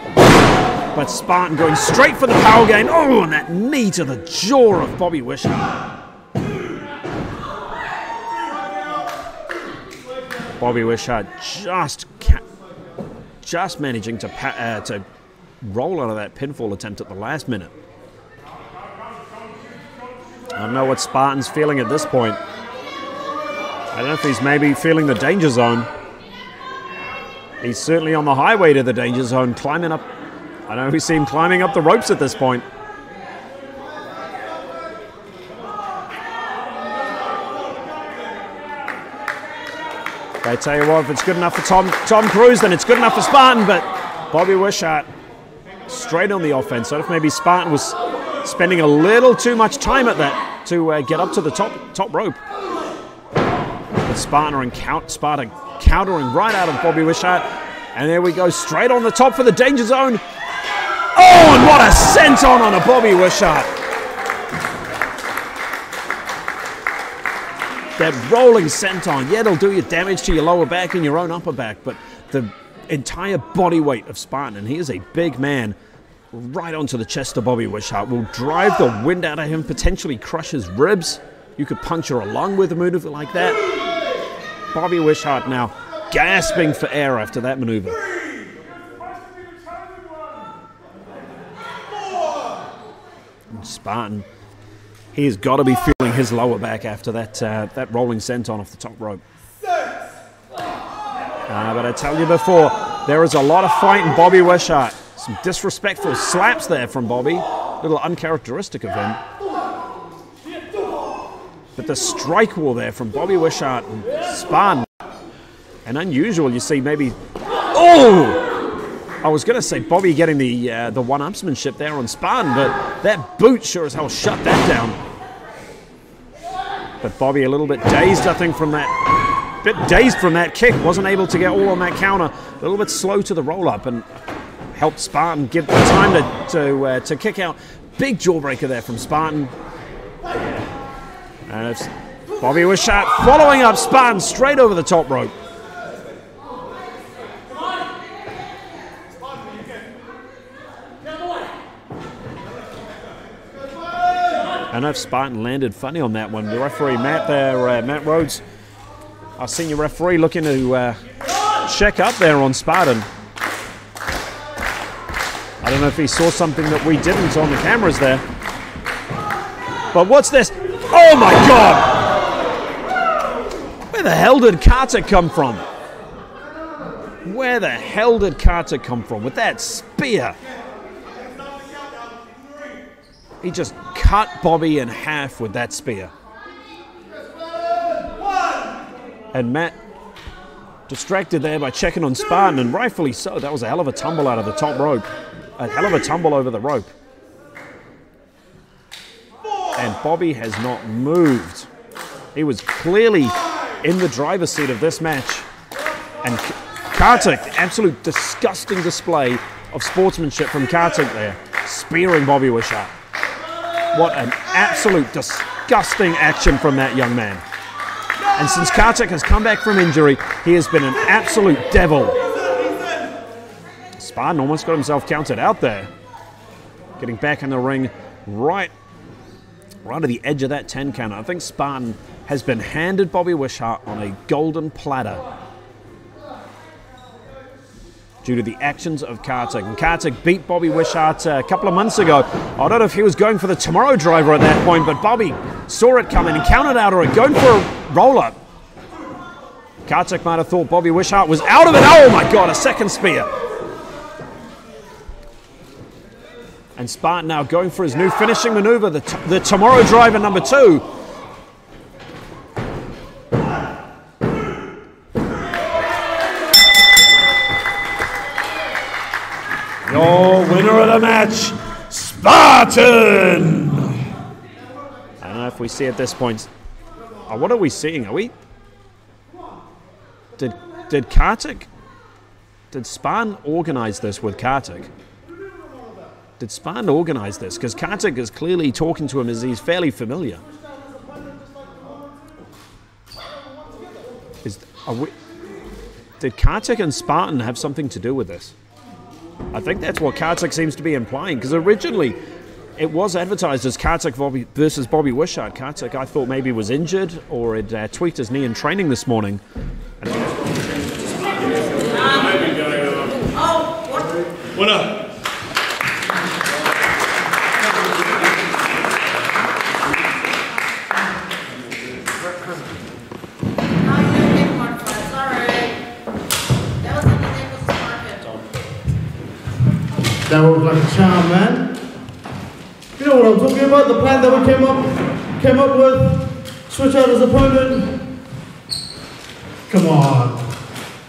But Spartan going straight for the power gain. Oh, and that knee to the jaw of Bobby Wisheart. Bobby Wisheart just managing to roll out of that pinfall attempt at the last minute. I don't know what Spartan's feeling at this point. I don't know if he's maybe feeling the danger zone. He's certainly on the highway to the danger zone, climbing up. I don't know if we see him climbing up the ropes at this point. I tell you what, if it's good enough for Tom Cruise, then it's good enough for Spartan, but Bobby Wisheart straight on the offense. So if maybe Spartan was spending a little too much time at that to get up to the top rope. But Spartan countering right out of Bobby Wisheart. And there we go, straight on the top for the danger zone. Oh, and what a senton on a Bobby Wisheart. That rolling senton, yeah, it'll do you damage to your lower back and your own upper back, but the entire body weight of Spartan, and he is a big man, right onto the chest of Bobby Wisheart, will drive the wind out of him, potentially crush his ribs. You could puncture a lung with a maneuver like that. Bobby Wisheart now gasping for air after that maneuver. And Spartan, he has got to be feeling his lower back after that rolling senton off the top rope. But I tell you before, there is a lot of fight in Bobby Wisheart. Some disrespectful slaps there from Bobby. A little uncharacteristic of him. But the strike war there from Bobby Wisheart and Spartan. And unusual, you see maybe... Oh! I was going to say Bobby getting the one-upsmanship there on Spartan, but that boot sure as hell shut that down. But Bobby a little bit dazed, I think, from that... Bit dazed from that kick. Wasn't able to get all on that counter. A little bit slow to the roll-up and helped Spartan give the time to kick out. Big jawbreaker there from Spartan. And it's Bobby Wisheart following up Spartan straight over the top rope. I know if Spartan landed funny on that one. The referee, Matt Rhodes, our senior referee, looking to check up there on Spartan. I don't know if he saw something that we didn't on the cameras there. But what's this? Oh my God! Where the hell did Kartik come from? Where the hell did Kartik come from with that spear? He just cut Bobby in half with that spear. And Matt distracted there by checking on Spartan, and rightfully so. That was a hell of a tumble out of the top rope. A hell of a tumble over the rope. And Bobby has not moved. He was clearly in the driver's seat of this match. And Kartik, absolute disgusting display of sportsmanship from Kartik there, spearing Bobby Wisheart. What an absolute disgusting action from that young man. And since Kartik has come back from injury, he has been an absolute devil. Spartan almost got himself counted out there. getting back in the ring right to the edge of that 10 counter. I think Spartan has been handed Bobby Wisheart on a golden platter due to the actions of Kartik. And Kartik beat Bobby Wisheart a couple of months ago. I don't know if he was going for the tomorrow driver at that point, but Bobby saw it coming and countered out or going for a roll-up. Kartik might have thought Bobby Wisheart was out of it. Oh my God, a second spear. And Spartan now going for his new finishing maneuver, the tomorrow driver number 2. Your winner of the match, Spartan! I don't know if we see at this point. Oh, what are we seeing? Are we? Did Kartik? Did Spartan organize this with Kartik? Did Spartan organize this? Because Kartik is clearly talking to him as he's fairly familiar. Did Kartik and Spartan have something to do with this? I think that's what Kartik seems to be implying, because originally it was advertised as Kartik versus Bobby Wisheart. Kartik, I thought maybe was injured or had tweaked his knee in training this morning. Winner. That was like a charm, man. You know what I'm talking about? The plan that we came up with. Switch out his opponent. Come on.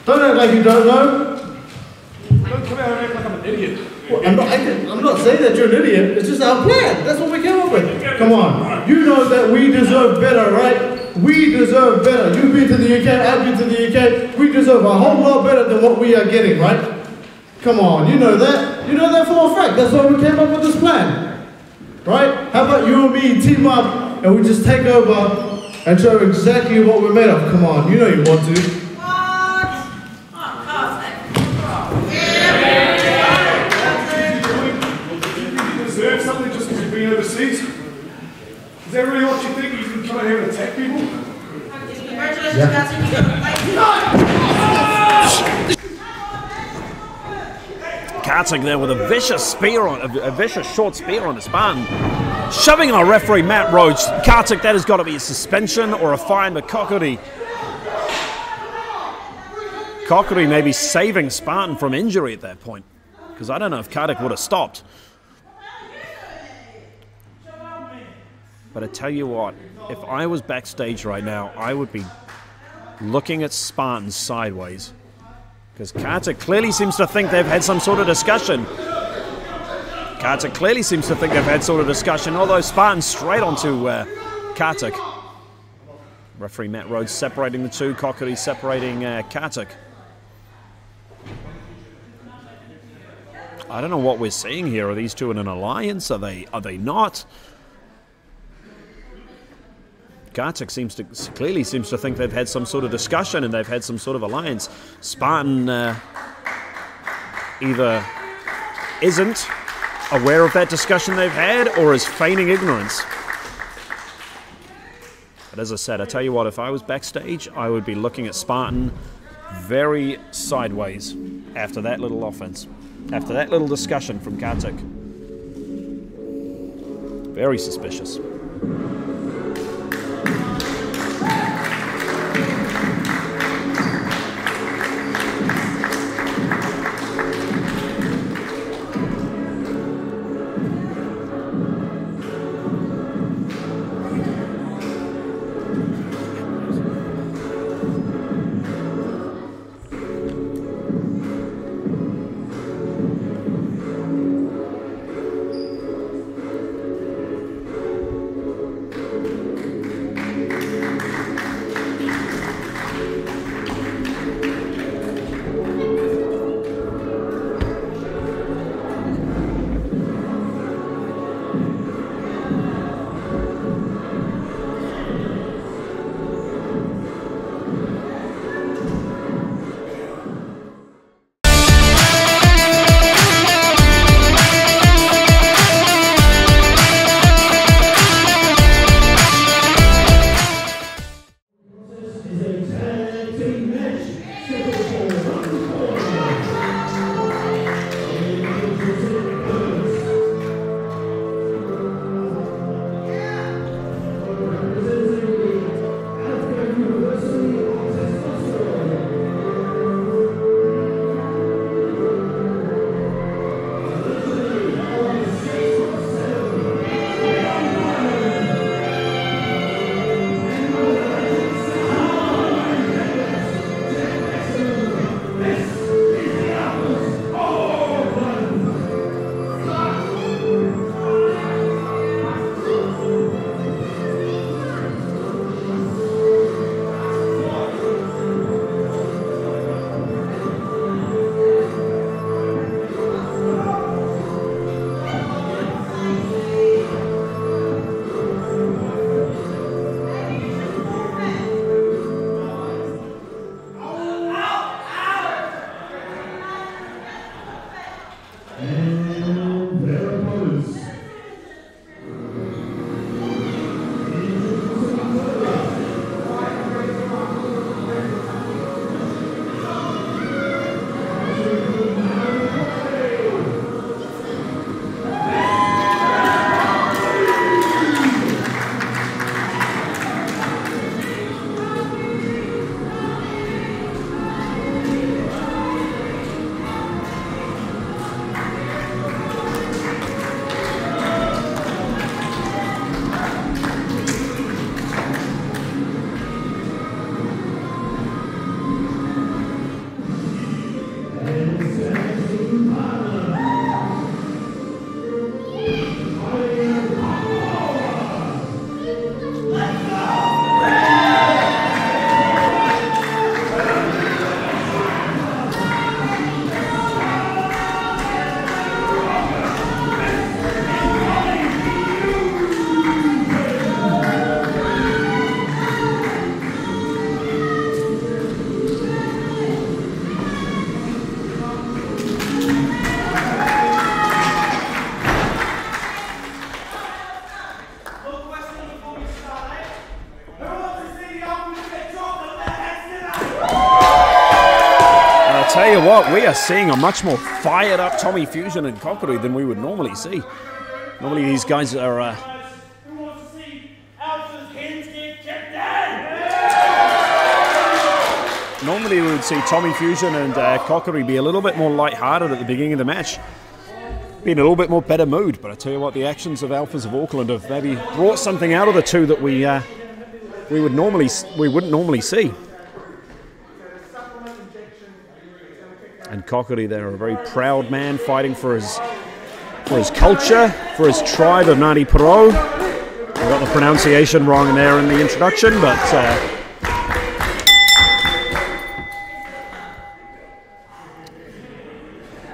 Don't act like you don't know. Don't come out and act like I'm an idiot. Well, I'm not saying that you're an idiot. It's just our plan. That's what we came up with. Come on. You know that we deserve better, right? We deserve better. You've been to the UK, I've been to the UK. We deserve a whole lot better than what we are getting, right? Come on, you know that. You know that for a fact. That's why we came up with this plan. Right? How about you and me team up and we just take over and show exactly what we're made of? Come on, you know you want to. Deserve something just because you've been overseas? Is that really what you think? You can come out here and attack people? Congratulations, Kartik there with a vicious spear a vicious short spear on his Spartan, shoving our referee Matt Roach. Kartik, that has got to be a suspension or a fine, but Kōkiri may be saving Spartan from injury at that point, because I don't know if Kartik would have stopped. But I tell you what, if I was backstage right now, I would be looking at Spartan sideways. Because Kartik clearly seems to think they've had some sort of discussion. Although Spartan straight onto Kartik. Referee Matt Rhodes separating the two, Kōkiri separating Kartik. I don't know what we're seeing here. Are these two in an alliance? Are they not? Kartik clearly seems to think they've had some sort of discussion and they've had some sort of alliance. Spartan either isn't aware of that discussion they've had or is feigning ignorance. But as I said, I tell you what, if I was backstage, I would be looking at Spartan very sideways after that little offense, after that little discussion from Kartik. Very suspicious. tell you what, we are seeing a much more fired up Tommy Fusion and Kōkiri than we would normally see. Normally these guys are... Normally we would see Tommy Fusion and Kōkiri be a little bit more lighthearted at the beginning of the match. Be in a little bit more better mood, but I tell you what, the actions of Alphas of Auckland have maybe brought something out of the two that we wouldn't normally see. And Kōkiri there, a very proud man fighting for his culture, for his tribe of Ngāti Porou. I got the pronunciation wrong there in the introduction, but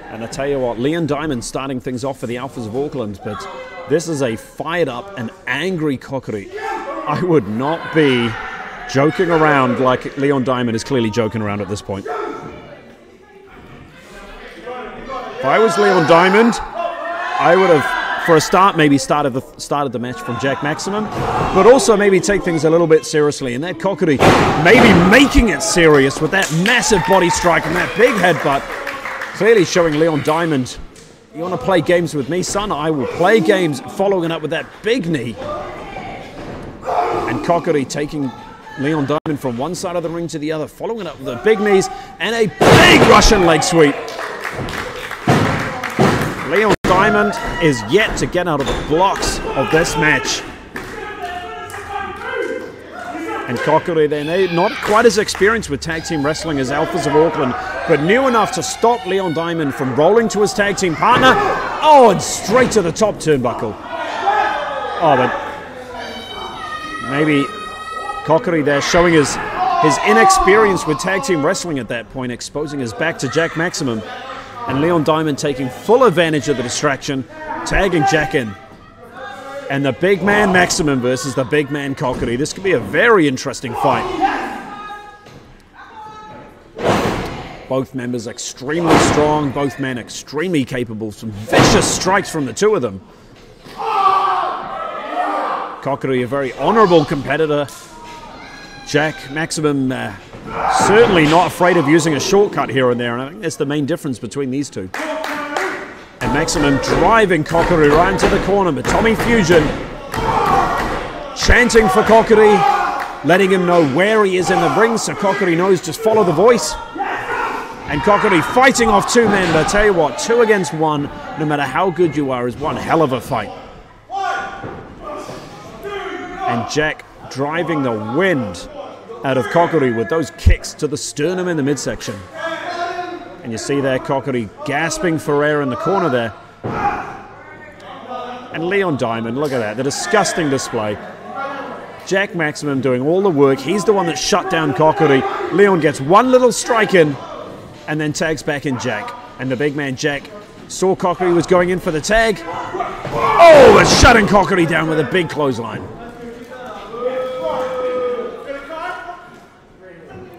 and I tell you what, Leon Diamond starting things off for the Alphas of Auckland, but this is a fired up and angry Kōkiri. I would not be joking around like Leon Diamond is clearly joking around at this point. If I was Leon Diamond, I would have, for a start, maybe started the match from Jack Maximum, but also maybe take things a little bit seriously. And that Kōkiri maybe making it serious with that massive body strike and that big headbutt, clearly showing Leon Diamond, you want to play games with me, son? I will play games, following it up with that big knee. And Kōkiri taking Leon Diamond from one side of the ring to the other, following it up with the big knees and a big Russian leg sweep. Leon Diamond is yet to get out of the blocks of this match. And Kōkiri then, not quite as experienced with tag team wrestling as Alphas of Auckland, but knew enough to stop Leon Diamond from rolling to his tag team partner. Oh, and straight to the top turnbuckle. Oh, but maybe Kōkiri there showing his inexperience with tag team wrestling at that point, exposing his back to Jack Maximum. And Leon Diamond taking full advantage of the distraction, tagging Jack in. And the big man Maximum versus the big man Kōkiri. This could be a very interesting fight. Both members extremely strong, both men extremely capable. Some vicious strikes from the two of them. Kōkiri, a very honorable competitor. Jack Maximum certainly not afraid of using a shortcut here and there, and I think that's the main difference between these two. And Maximum driving Kōkiri right into the corner, but Tommy Fusion chanting for Kōkiri, letting him know where he is in the ring, so Kōkiri knows just follow the voice. And Kōkiri fighting off two men, but I tell you what, 2 against 1, no matter how good you are, is one hell of a fight. And Jack driving the wind out of Kōkiri with those kicks to the sternum in the midsection. And you see there Kōkiri gasping for air in the corner there. And Leon Diamond, look at that, the disgusting display. Jack Maximum doing all the work. He's the one that shut down Kōkiri. Leon gets one little strike in and then tags back in Jack. And the big man Jack saw Kōkiri was going in for the tag. Oh, and shutting Kōkiri down with a big clothesline.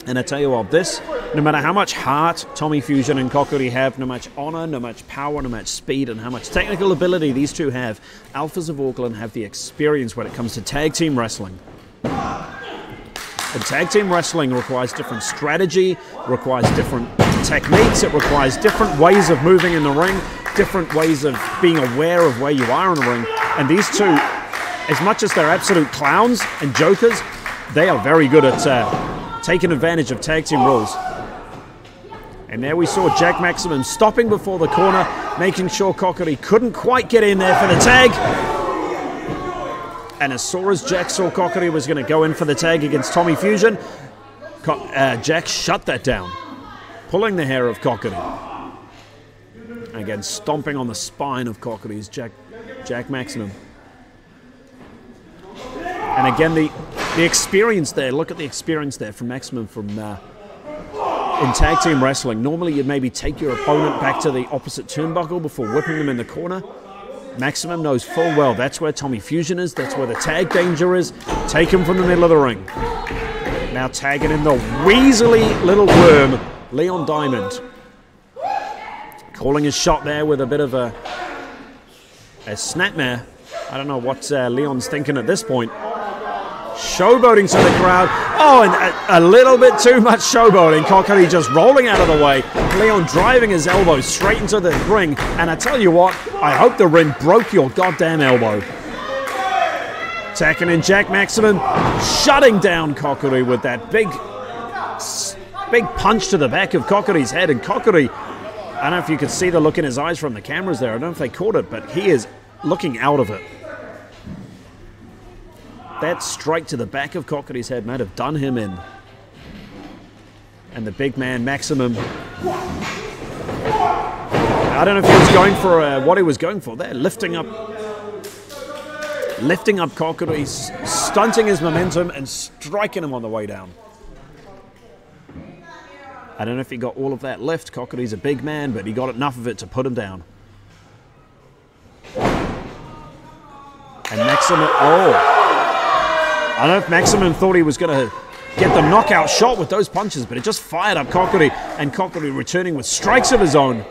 And I tell you what, this, no matter how much heart Tommy Fusion and Kōkiri have, no much honor, no much power, no much speed, and how much technical ability these two have, Alphas of Auckland have the experience when it comes to tag team wrestling. And tag team wrestling requires different strategy, requires different techniques, it requires different ways of moving in the ring, different ways of being aware of where you are in the ring. And these two, as much as they're absolute clowns and jokers, they are very good at taking advantage of tag team rules. And there we saw Jack Maximum stopping before the corner, making sure Kōkiri couldn't quite get in there for the tag. And as Jack saw Kōkiri was going to go in for the tag against Tommy Fusion, Jack shut that down, pulling the hair of Kōkiri. And again, stomping on the spine of Kōkiri's Jack Maximum. And again, the experience there, look at the experience there from Maximum from in tag team wrestling. Normally you'd maybe take your opponent back to the opposite turnbuckle before whipping them in the corner. Maximum knows full well that's where Tommy Fusion is, that's where the tag danger is. Take him from the middle of the ring. Now tagging in the weaselly little worm, Leon Diamond. Calling his shot there with a bit of a snapmare. I don't know what Leon's thinking at this point. showboating to the crowd. Oh, and a little bit too much showboating. Kōkiri just rolling out of the way. Leon driving his elbow straight into the ring. And I tell you what, I hope the ring broke your goddamn elbow. Attacking in Jack Maximum, shutting down Kōkiri with that big punch to the back of Kōkiri's head. And Kōkiri, I don't know if you could see the look in his eyes from the cameras there. I don't know if they caught it, but he is looking out of it. That strike to the back of Kōkiri's head might have done him in. And the big man, Maximum, I don't know if he was going for what he was going for there. Lifting up Kōkiri, stunting his momentum and striking him on the way down. I don't know if he got all of that lift. Kōkiri's a big man, but he got enough of it to put him down. And Maximum, I don't know if Maximum thought he was going to get the knockout shot with those punches, but it just fired up Kōkiri, and Kōkiri returning with strikes of his own.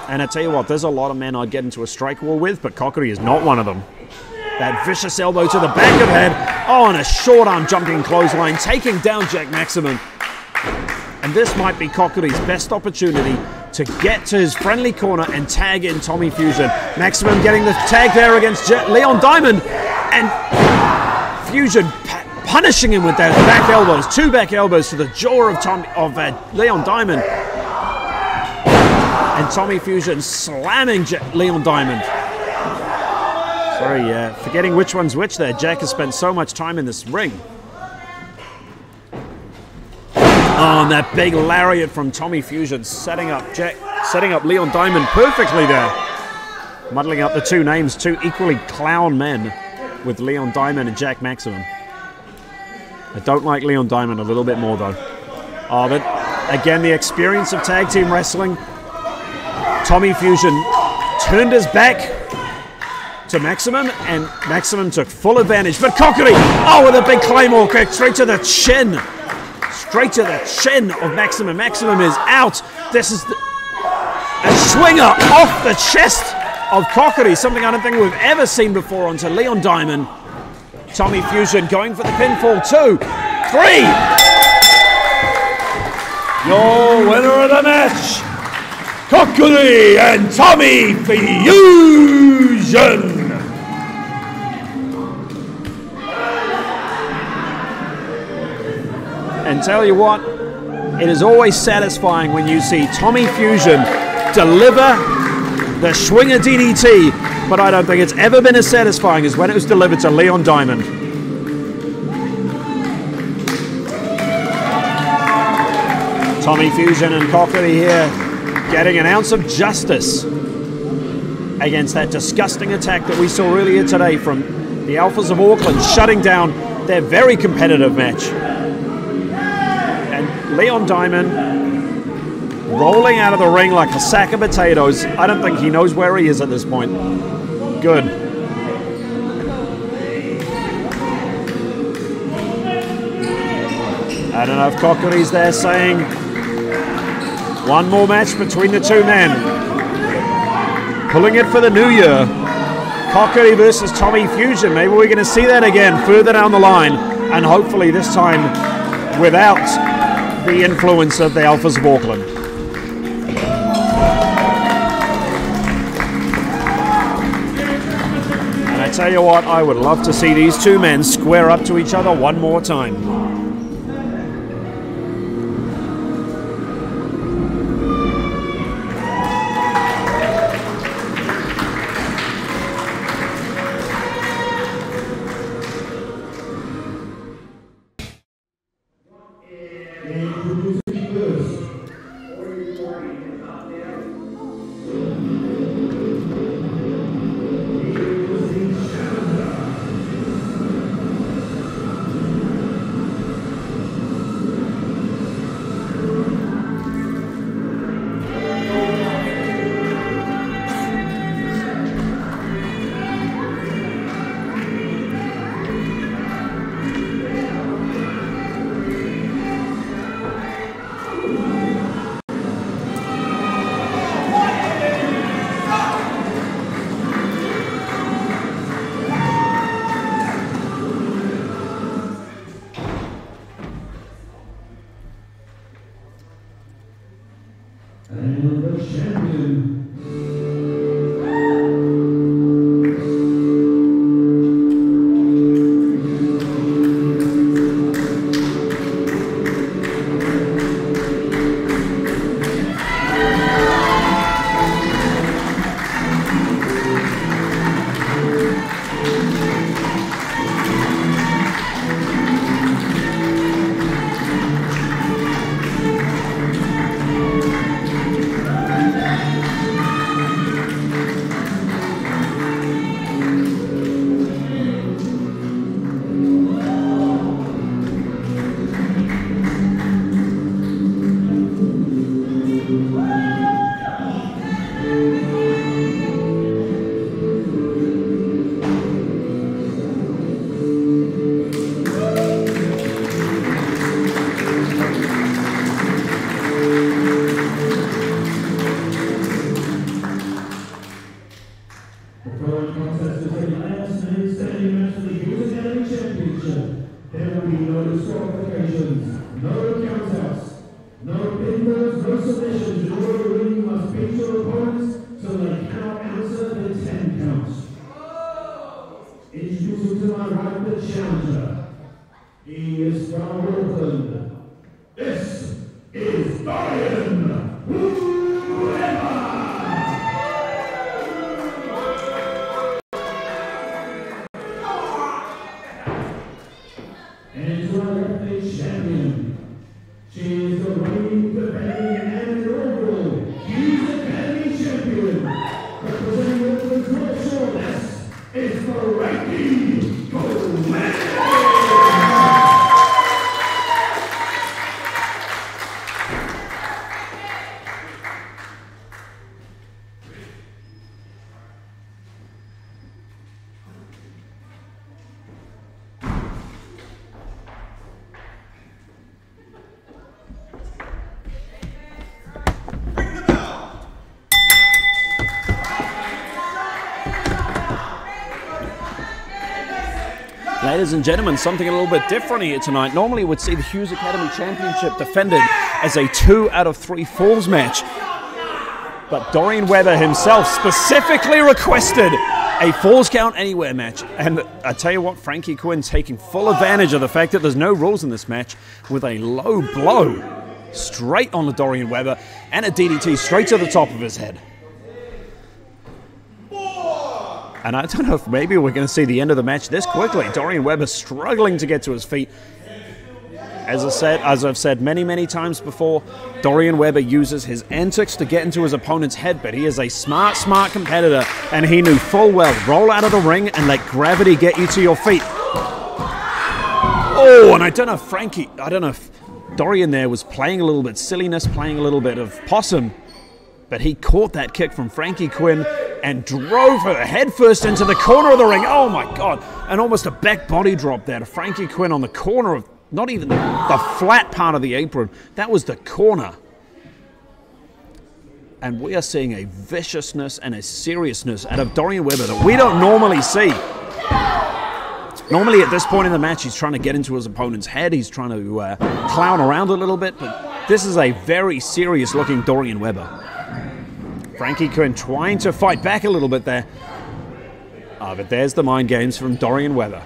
And I tell you what, there's a lot of men I'd get into a strike war with, but Kōkiri is not one of them. That vicious elbow to the back of the head. Oh, and a short arm jumping clothesline, taking down Jack Maximum. And this might be Kōkiri's best opportunity to get to his friendly corner and tag in Tommy Fusion. Maximum getting the tag there against Leon Diamond, and Fusion punishing him with those back elbows, 2 back elbows to the jaw of Leon Diamond. And Tommy Fusion slamming Leon Diamond. Sorry, forgetting which one's which there. Jack has spent so much time in this ring. Oh, and that big lariat from Tommy Fusion setting up Leon Diamond perfectly there. Muddling up the two names, two equally clown men with Leon Diamond and Jack Maximum. I don't like Leon Diamond a little bit more though. Oh, but again, the experience of tag team wrestling. Tommy Fusion turned his back to Maximum, and Maximum took full advantage. But Kōkiri, with a big Claymore kick straight to the chin. Straight to the chin of Maximum. Maximum is out. This is a swinger off the chest of Kōkiri, something I don't think we've ever seen before, onto Leon Diamond. Tommy Fusion going for the pinfall. 2, 3. Your winner of the match, Kōkiri and Tommy Fusion. And tell you what, it is always satisfying when you see Tommy Fusion deliver the Schwinger DDT, but I don't think it's ever been as satisfying as when it was delivered to Leon Diamond. Tommy Fusion and Kōkiri here getting an ounce of justice against that disgusting attack that we saw earlier today from the Alphas of Auckland, shutting down their very competitive match. And Leon Diamond rolling out of the ring like a sack of potatoes. I don't think he knows where he is at this point. Good. I don't know if Kōkiri's there saying one more match between the two men. Pulling it for the new year. Kōkiri versus Tommy Fusion. Maybe we're going to see that again further down the line, and hopefully this time without the influence of the Alphas of Auckland. And I tell you what, I would love to see these two men square up to each other one more time. final contest is the last men's standing match of the Hughes Academy Championship. There will be no disqualifications, no countouts, no pinballs, no submissions. In order to win, you must beat your opponents so they cannot answer the 10 counts. Introducing to my right the challenger. He is from Auckland. This is Dorian. And to our left, the champion. She is the reigning, defending, and inaugural Hughes Academy Champion. Representing Auckland's North Shore, this is Frankie, Kumeu. Ladies and gentlemen, something a little bit different here tonight. Normally we'd see the Hughes Academy Championship defended as a 2 out of 3 falls match. But Dorian Webber himself specifically requested a falls count anywhere match. And I tell you what, Frankie Quinn taking full advantage of the fact that there's no rules in this match with a low blow straight on the Dorian Webber and a DDT straight to the top of his head. And I don't know if maybe we're going to see the end of the match this quickly. Dorian Webber struggling to get to his feet. As I've said many times before, Dorian Webber uses his antics to get into his opponent's head, but he is a smart competitor, and he knew full well, roll out of the ring and let gravity get you to your feet. Oh, and I don't know if Dorian there was playing a little bit silliness, playing a little bit of possum, but he caught that kick from Frankie Quinn and drove her headfirst into the corner of the ring. Oh my God, and almost a back body drop there to Frankie Quinn on the corner of, not even the flat part of the apron, that was the corner. And we are seeing a viciousness and a seriousness out of Dorian Webber that we don't normally see. Normally at this point in the match, he's trying to get into his opponent's head, he's trying to clown around a little bit, but this is a very serious looking Dorian Webber. Frankie Quinn trying to fight back a little bit there. But there's the mind games from Dorian Webber.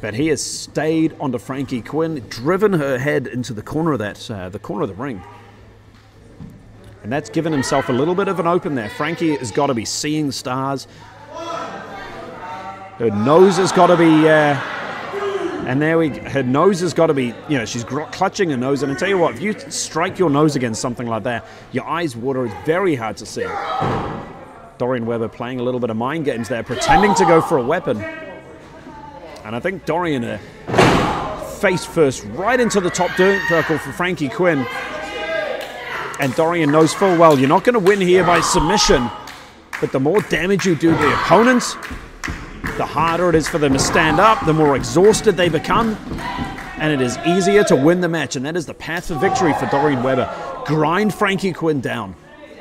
But he has stayed onto Frankie Quinn, driven her head into the corner of the corner of the ring. And that's given himself a little bit of an open there. Frankie has got to be seeing stars. Her nose has got to be... her nose has got to be, she's clutching her nose. And I tell you what, if you strike your nose against something like that, your eyes water. It's very hard to see. Dorian Webber playing a little bit of mind games there, pretending to go for a weapon. And I think Dorian face first right into the top circle for Frankie Quinn. And Dorian knows full well, you're not going to win here by submission. But the more damage you do to the opponents, the harder it is for them to stand up, the more exhausted they become, and it is easier to win the match. And that is the path to victory for Dorian Webber. Grind Frankie Quinn down.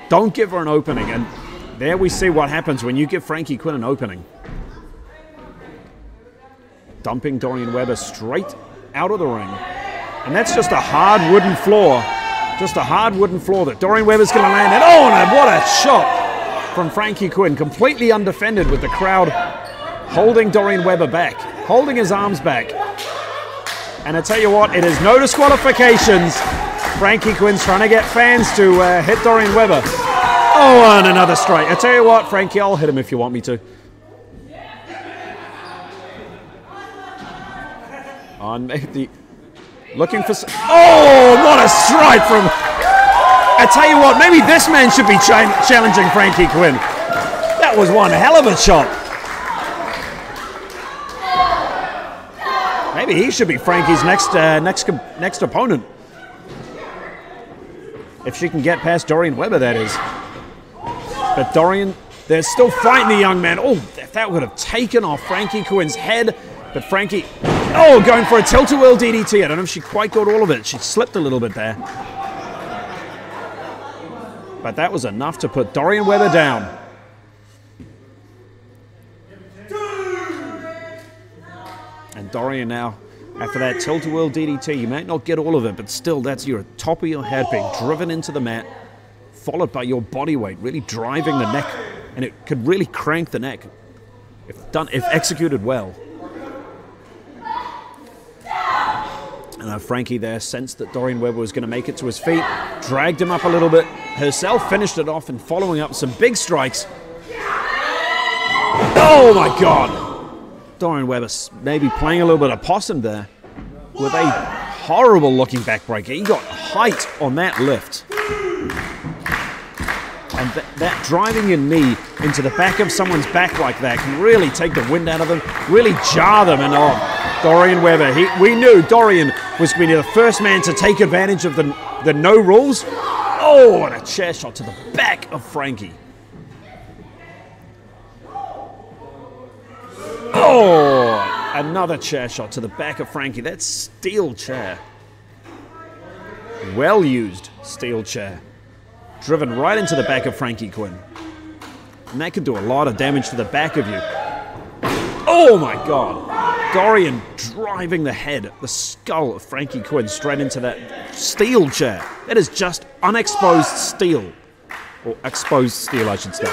Don't give her an opening. And there we see what happens when you give Frankie Quinn an opening. Dumping Dorian Webber straight out of the ring. And that's just a hard wooden floor. Just a hard wooden floor that Dorian Webber's going to land in. Oh, and what a shot from Frankie Quinn. Completely undefended with the crowd holding Dorian Webber back, holding his arms back. And I tell you what, it is no disqualifications. Frankie Quinn's trying to get fans to hit Dorian Webber. Oh, and another strike. I tell you what, Frankie, I'll hit him if you want me to. On the looking for. Oh, what a strike from. I tell you what, maybe this man should be challenging Frankie Quinn. That was one hell of a shot. Maybe he should be Frankie's next opponent. If she can get past Dorian Webber, that is. But Dorian, they're still fighting the young man. Oh, that would have taken off Frankie Quinn's head. But Frankie, going for a tilt-a-whirl DDT. I don't know if she quite got all of it. She slipped a little bit there. But that was enough to put Dorian Webber down. And Dorian now, after that tilt-a-whirl DDT, you might not get all of it, but still, that's your top of your head being driven into the mat, followed by your body weight, really driving the neck, and it could really crank the neck if executed well. And Frankie there sensed that Dorian Webber was going to make it to his feet, dragged him up a little bit, herself finished it off, and following up some big strikes. Oh my God! Dorian Webber maybe playing a little bit of possum there with a horrible looking backbreaker. He got height on that lift. And that driving your knee into the back of someone's back like that can really take the wind out of them, really jar them. And Dorian Webber, we knew Dorian was going to be the first man to take advantage of the no rules. Oh, and a chair shot to the back of Frankie. Oh, another chair shot to the back of Frankie. That's steel chair. Well used steel chair. Driven right into the back of Frankie Quinn. And that could do a lot of damage to the back of you. Oh my God. Dorian driving the head, the skull of Frankie Quinn straight into that steel chair. That is just unexposed steel. Or exposed steel, I should say.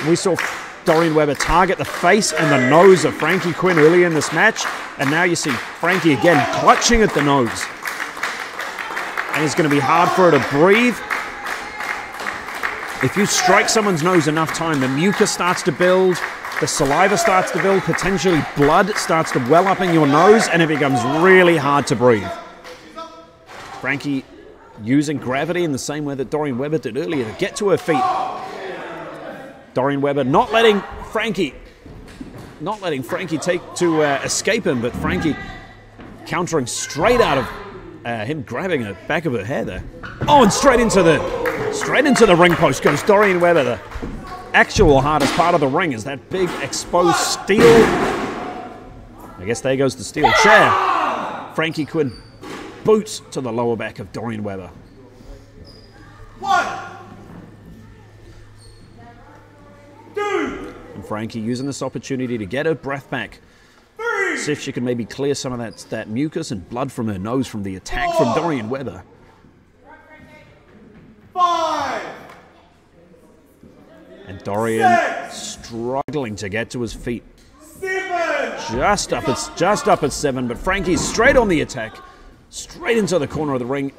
We saw Dorian Webber target the face and the nose of Frankie Quinn early in this match, and now you see Frankie again clutching at the nose. And it's going to be hard for her to breathe. If you strike someone's nose enough time, the mucus starts to build, the saliva starts to build, potentially blood starts to well up in your nose, and it becomes really hard to breathe. Frankie using gravity in the same way that Dorian Webber did earlier to get to her feet. Dorian Webber not letting Frankie take to escape him, but Frankie countering straight out of him grabbing the back of her hair there. Oh, and straight into the ring post goes Dorian Webber. The actual hardest part of the ring is that big exposed steel. I guess there goes the steel chair. Frankie Quinn boots to the lower back of Dorian Webber. 1, 2. And Frankie using this opportunity to get her breath back. 3. See if she can maybe clear some of that mucus and blood from her nose from the attack from Dorian Webber. 5. And Dorian 6. struggling to get to his feet. 7. Just up at 7, but Frankie's straight on the attack. Straight into the corner of the ring.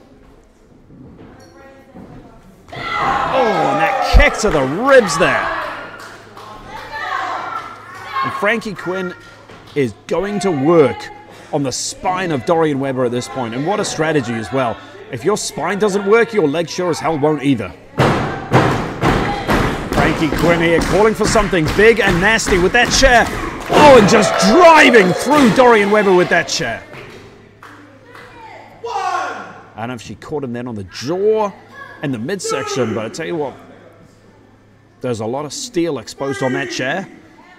Oh, and that kick to the ribs there. And Frankie Quinn is going to work on the spine of Dorian Webber at this point. And what a strategy as well. If your spine doesn't work, your leg sure as hell won't either. Frankie Quinn here calling for something big and nasty with that chair. Oh, and just driving through Dorian Webber with that chair. 1. I don't know if she caught him then on the jaw and the midsection, but I tell you what, there's a lot of steel exposed on that chair,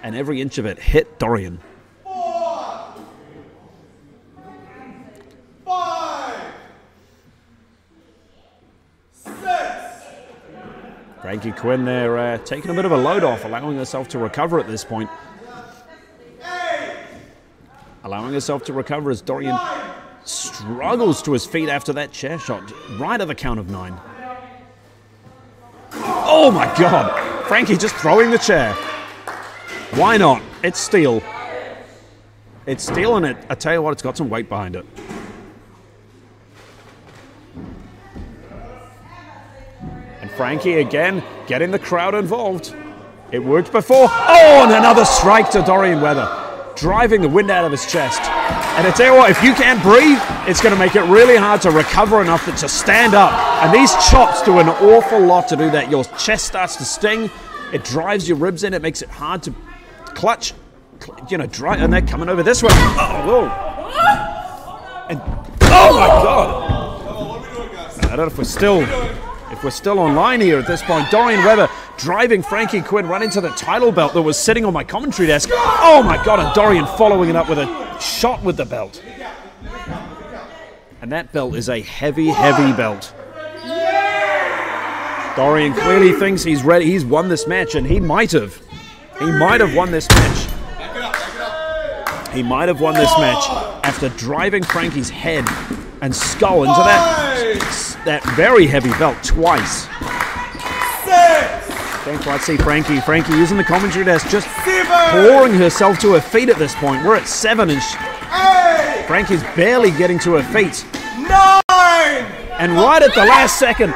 and every inch of it hit Dorian. 4. 5. 6. Frankie Quinn there taking a bit of a load off, allowing herself to recover at this point. 8. Allowing herself to recover as Dorian struggles to his feet after that chair shot, right at the count of 9. Oh my God! Frankie just throwing the chair. Why not? It's steel. It's steel, and I tell you what, it's got some weight behind it. And Frankie again getting the crowd involved. It worked before. Oh, and another strike to Dorian Webber, driving the wind out of his chest. And I tell you what, if you can't breathe, it's going to make it really hard to recover enough to stand up. And these chops do an awful lot to do that. Your chest starts to sting. It drives your ribs in. It makes it hard to clutch. Dry, and they're coming over this way. Oh, whoa. And, oh my God. I don't know if we're still online here at this point. Dorian Webber driving Frankie Quinn right into the title belt that was sitting on my commentary desk. Oh my God, and Dorian following it up with a shot with the belt. And that belt is a heavy, heavy belt. Dorian clearly thinks he's ready. He's won this match, and he might have. He might have won this match. He might have won this match after driving Frankie's head and skull into that very heavy belt twice. 6. Can't quite see Frankie. Frankie using the commentary desk, just pouring herself to her feet at this point. We're at 7 and Frankie's barely getting to her feet. 9. And right at the last second,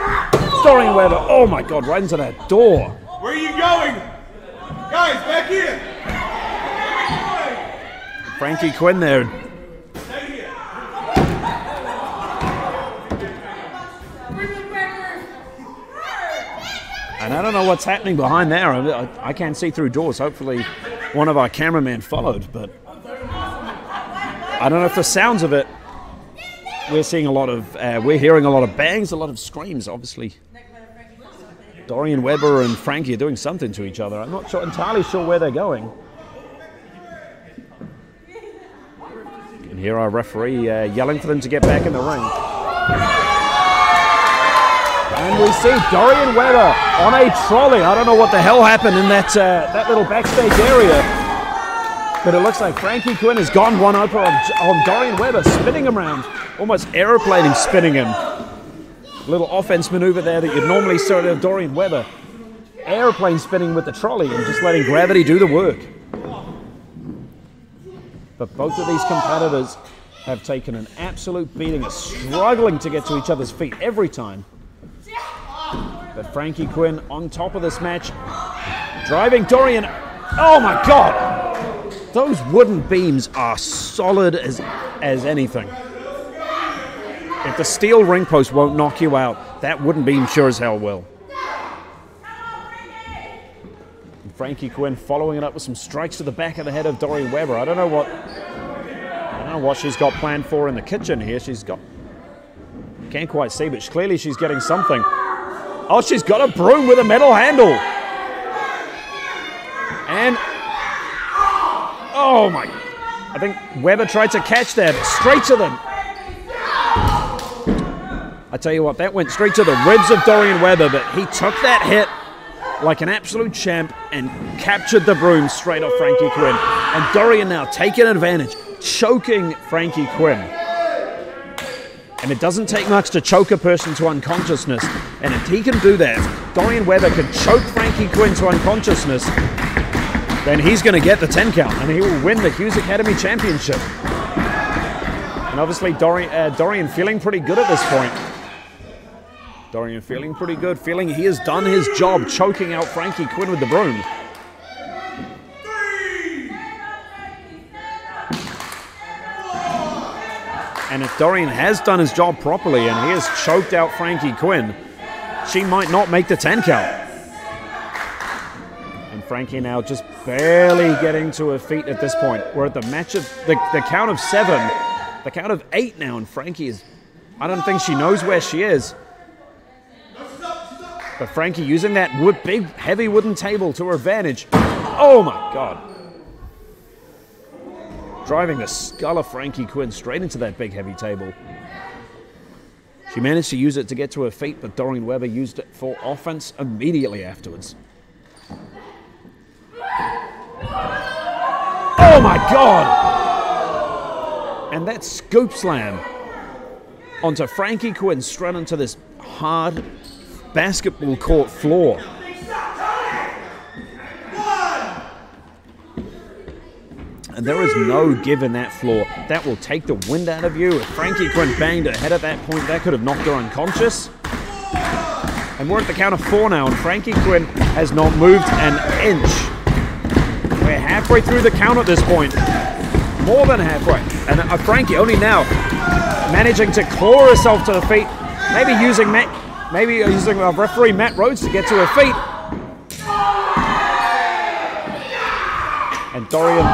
Dorian Weber, oh my God, right into that door. Where are you going? Guys, back here. Frankie Quinn there. And I don't know what's happening behind there. I can't see through doors. Hopefully one of our cameramen followed, but I don't know if the sounds of it, we're hearing a lot of bangs, a lot of screams, obviously. Dorian Weber and Frankie are doing something to each other. I'm not entirely sure where they're going. You can hear our referee yelling for them to get back in the ring. And we see Dorian Weber on a trolley. I don't know what the hell happened in that little backstage area, but it looks like Frankie Quinn has gone one over on Dorian Weber, spinning him around, almost aeroplaning spinning him. Little offense maneuver there that you'd normally see out of Dorian Weber. Airplane spinning with the trolley and just letting gravity do the work. But both of these competitors have taken an absolute beating, are struggling to get to each other's feet every time. But Frankie Quinn on top of this match, driving Dorian. Oh my God! Those wooden beams are solid as anything. If the steel ring post won't knock you out, that wooden beam sure as hell will. And Frankie Quinn following it up with some strikes to the back of the head of Dorian Weber. I don't know what she's got planned for in the kitchen here. Can't quite see, but clearly she's getting something. Oh, she's got a broom with a metal handle. And oh my! I think Weber tried to catch that straight to them. I tell you what, that went straight to the ribs of Dorian Weber, but he took that hit like an absolute champ and captured the broom straight off Frankie Quinn. And Dorian now taking advantage, choking Frankie Quinn. And it doesn't take much to choke a person to unconsciousness. And if he can do that, Dorian Weber can choke Frankie Quinn to unconsciousness, then he's going to get the 10 count and he will win the Hughes Academy Championship. And obviously Dorian feeling pretty good at this point. Dorian feeling pretty good, feeling he has done his job choking out Frankie Quinn with the broom. And if Dorian has done his job properly and he has choked out Frankie Quinn, she might not make the 10 count. And Frankie now just barely getting to her feet at this point. We're at the match of the count of 7, the count of 8 now, and Frankie is, I don't think she knows where she is. But Frankie using that big, heavy wooden table to her advantage. Oh my God. Driving the skull of Frankie Quinn straight into that big, heavy table. She managed to use it to get to her feet, but Dorian Weber used it for offense immediately afterwards. Oh my God! And that scoop slam onto Frankie Quinn straight onto this hard basketball court floor. And there is no give in that floor. That will take the wind out of you. If Frankie Quinn banged her head at that point, that could have knocked her unconscious. And we're at the count of 4 now, and Frankie Quinn has not moved an inch. We're halfway through the count at this point. More than halfway. And Frankie only now managing to claw herself to the feet. Maybe using referee Matt Rhodes to get to her feet. And Dorian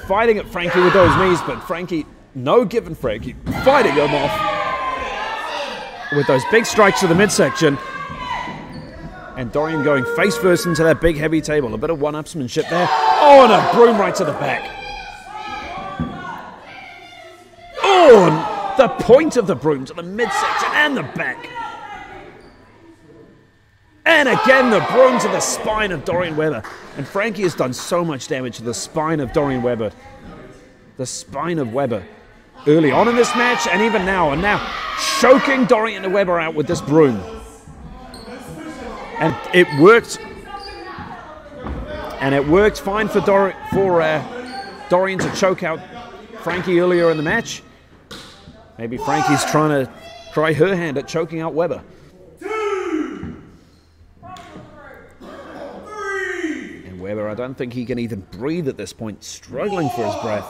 fighting at Frankie with those knees, but Frankie, no giving Frankie, fighting him off with those big strikes to the midsection. And Dorian going face first into that big heavy table. A bit of one-upsmanship there. Oh, and a broom right to the back. Oh, and the point of the broom to the midsection and the back. And again, the broom to the spine of Dorian Webber. And Frankie has done so much damage to the spine of Dorian Webber. The spine of Webber. Early on in this match, and even now. And now, choking Dorian Webber out with this broom. And it worked. And it worked fine for Dorian to choke out Frankie earlier in the match. Maybe Frankie's trying to try her hand at choking out Webber. And Webber, I don't think he can even breathe at this point, struggling for his breath.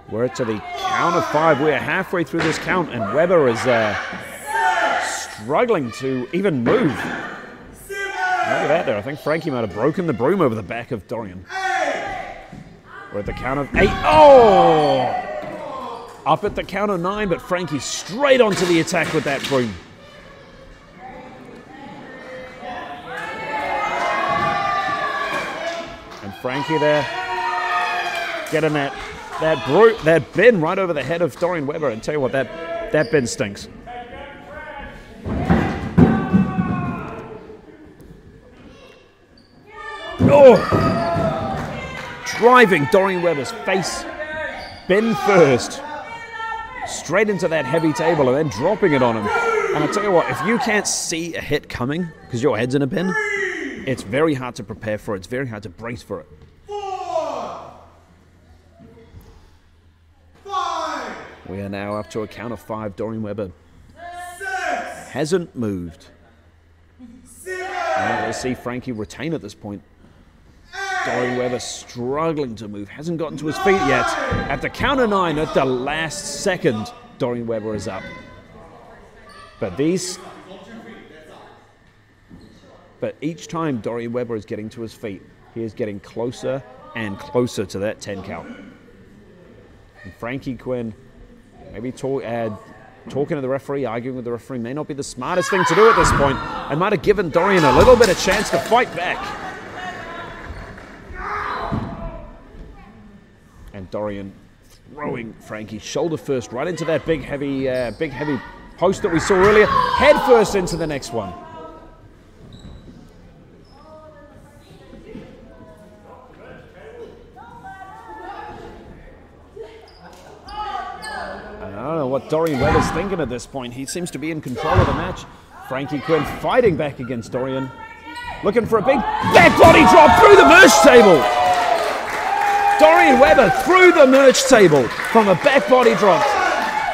We're to the count of 5. We're halfway through this count, and Webber is struggling to even move. Look at that there. I think Frankie might have broken the broom over the back of Dorian. We're at the count of 8. Oh! Up at the count of 9, but Frankie straight onto the attack with that broom. And Frankie there getting that bin right over the head of Dorian Webber. And tell you what, that bin stinks. Oh! Driving Dorian Webber's face, bin first, straight into that heavy table and then dropping it on him. And I tell you what, if you can't see a hit coming because your head's in a bin, it's very hard to prepare for it. It's very hard to brace for it. 4, 5. We are now up to a count of 5. Dorian Webber 6, hasn't moved. 7. And let's see Frankie retain at this point. Dorian Webber struggling to move, hasn't gotten to his feet yet. At the count of 9, at the last second, Dorian Webber is up. But each time Dorian Webber is getting to his feet, he is getting closer and closer to that 10 count. And Frankie Quinn, maybe talking to the referee, arguing with the referee, may not be the smartest thing to do at this point, and might have given Dorian a little bit of chance to fight back. And Dorian throwing Frankie shoulder first right into that big heavy post that we saw earlier, head first into the next one. And I don't know what Dorian Webber's thinking at this point. He seems to be in control of the match. Frankie Quinn fighting back against Dorian, looking for a big back body drop through the merge table. Dorian Webber through the merge table from a back body drop.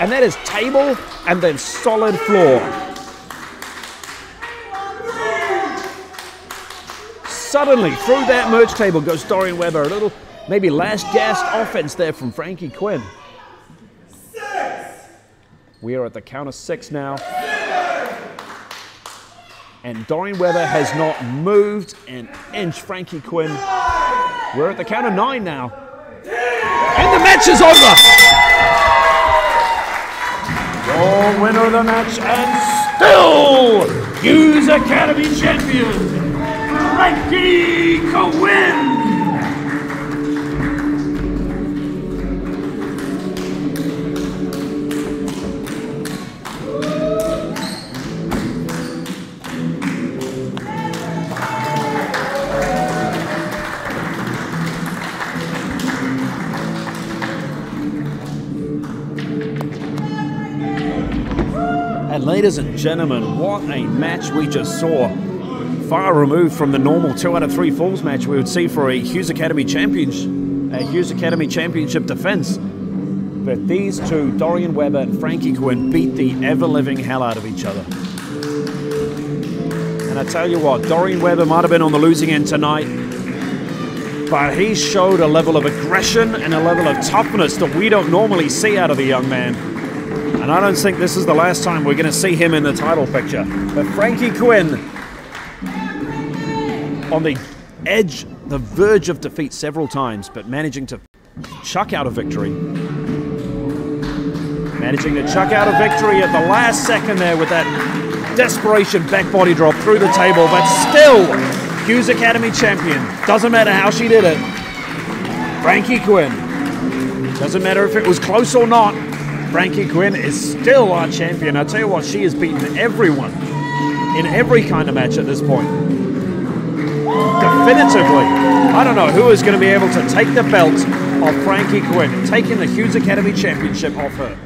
And that is table and then solid floor. Suddenly, through that merge table goes Dorian Webber. A little, maybe last gasp offense there from Frankie Quinn. 6. We are at the count of 6 now. And Dorian Webber has not moved an inch. Frankie Quinn. We're at the count of 9 now. And the match is over. Your winner of the match and still Hughes Academy Champion, Frankie Quinn. And ladies and gentlemen, what a match we just saw. Far removed from the normal 2 out of 3 falls match we would see for a Hughes Academy Championship defense. But these two, Dorian Webber and Frankie Quinn, beat the ever-living hell out of each other. And I tell you what, Dorian Webber might have been on the losing end tonight, but he showed a level of aggression and a level of toughness that we don't normally see out of the young man. And I don't think this is the last time we're going to see him in the title picture. But Frankie Quinn, on the edge, the verge of defeat several times, but managing to chuck out a victory. Managing to chuck out a victory at the last second there with that desperation back body drop through the table, but still Hughes Academy champion. Doesn't matter how she did it. Frankie Quinn. Doesn't matter if it was close or not. Frankie Quinn is still our champion. I tell you what, she has beaten everyone in every kind of match at this point. Definitively, I don't know who is going to be able to take the belt of Frankie Quinn, taking the Hughes Academy Championship off her.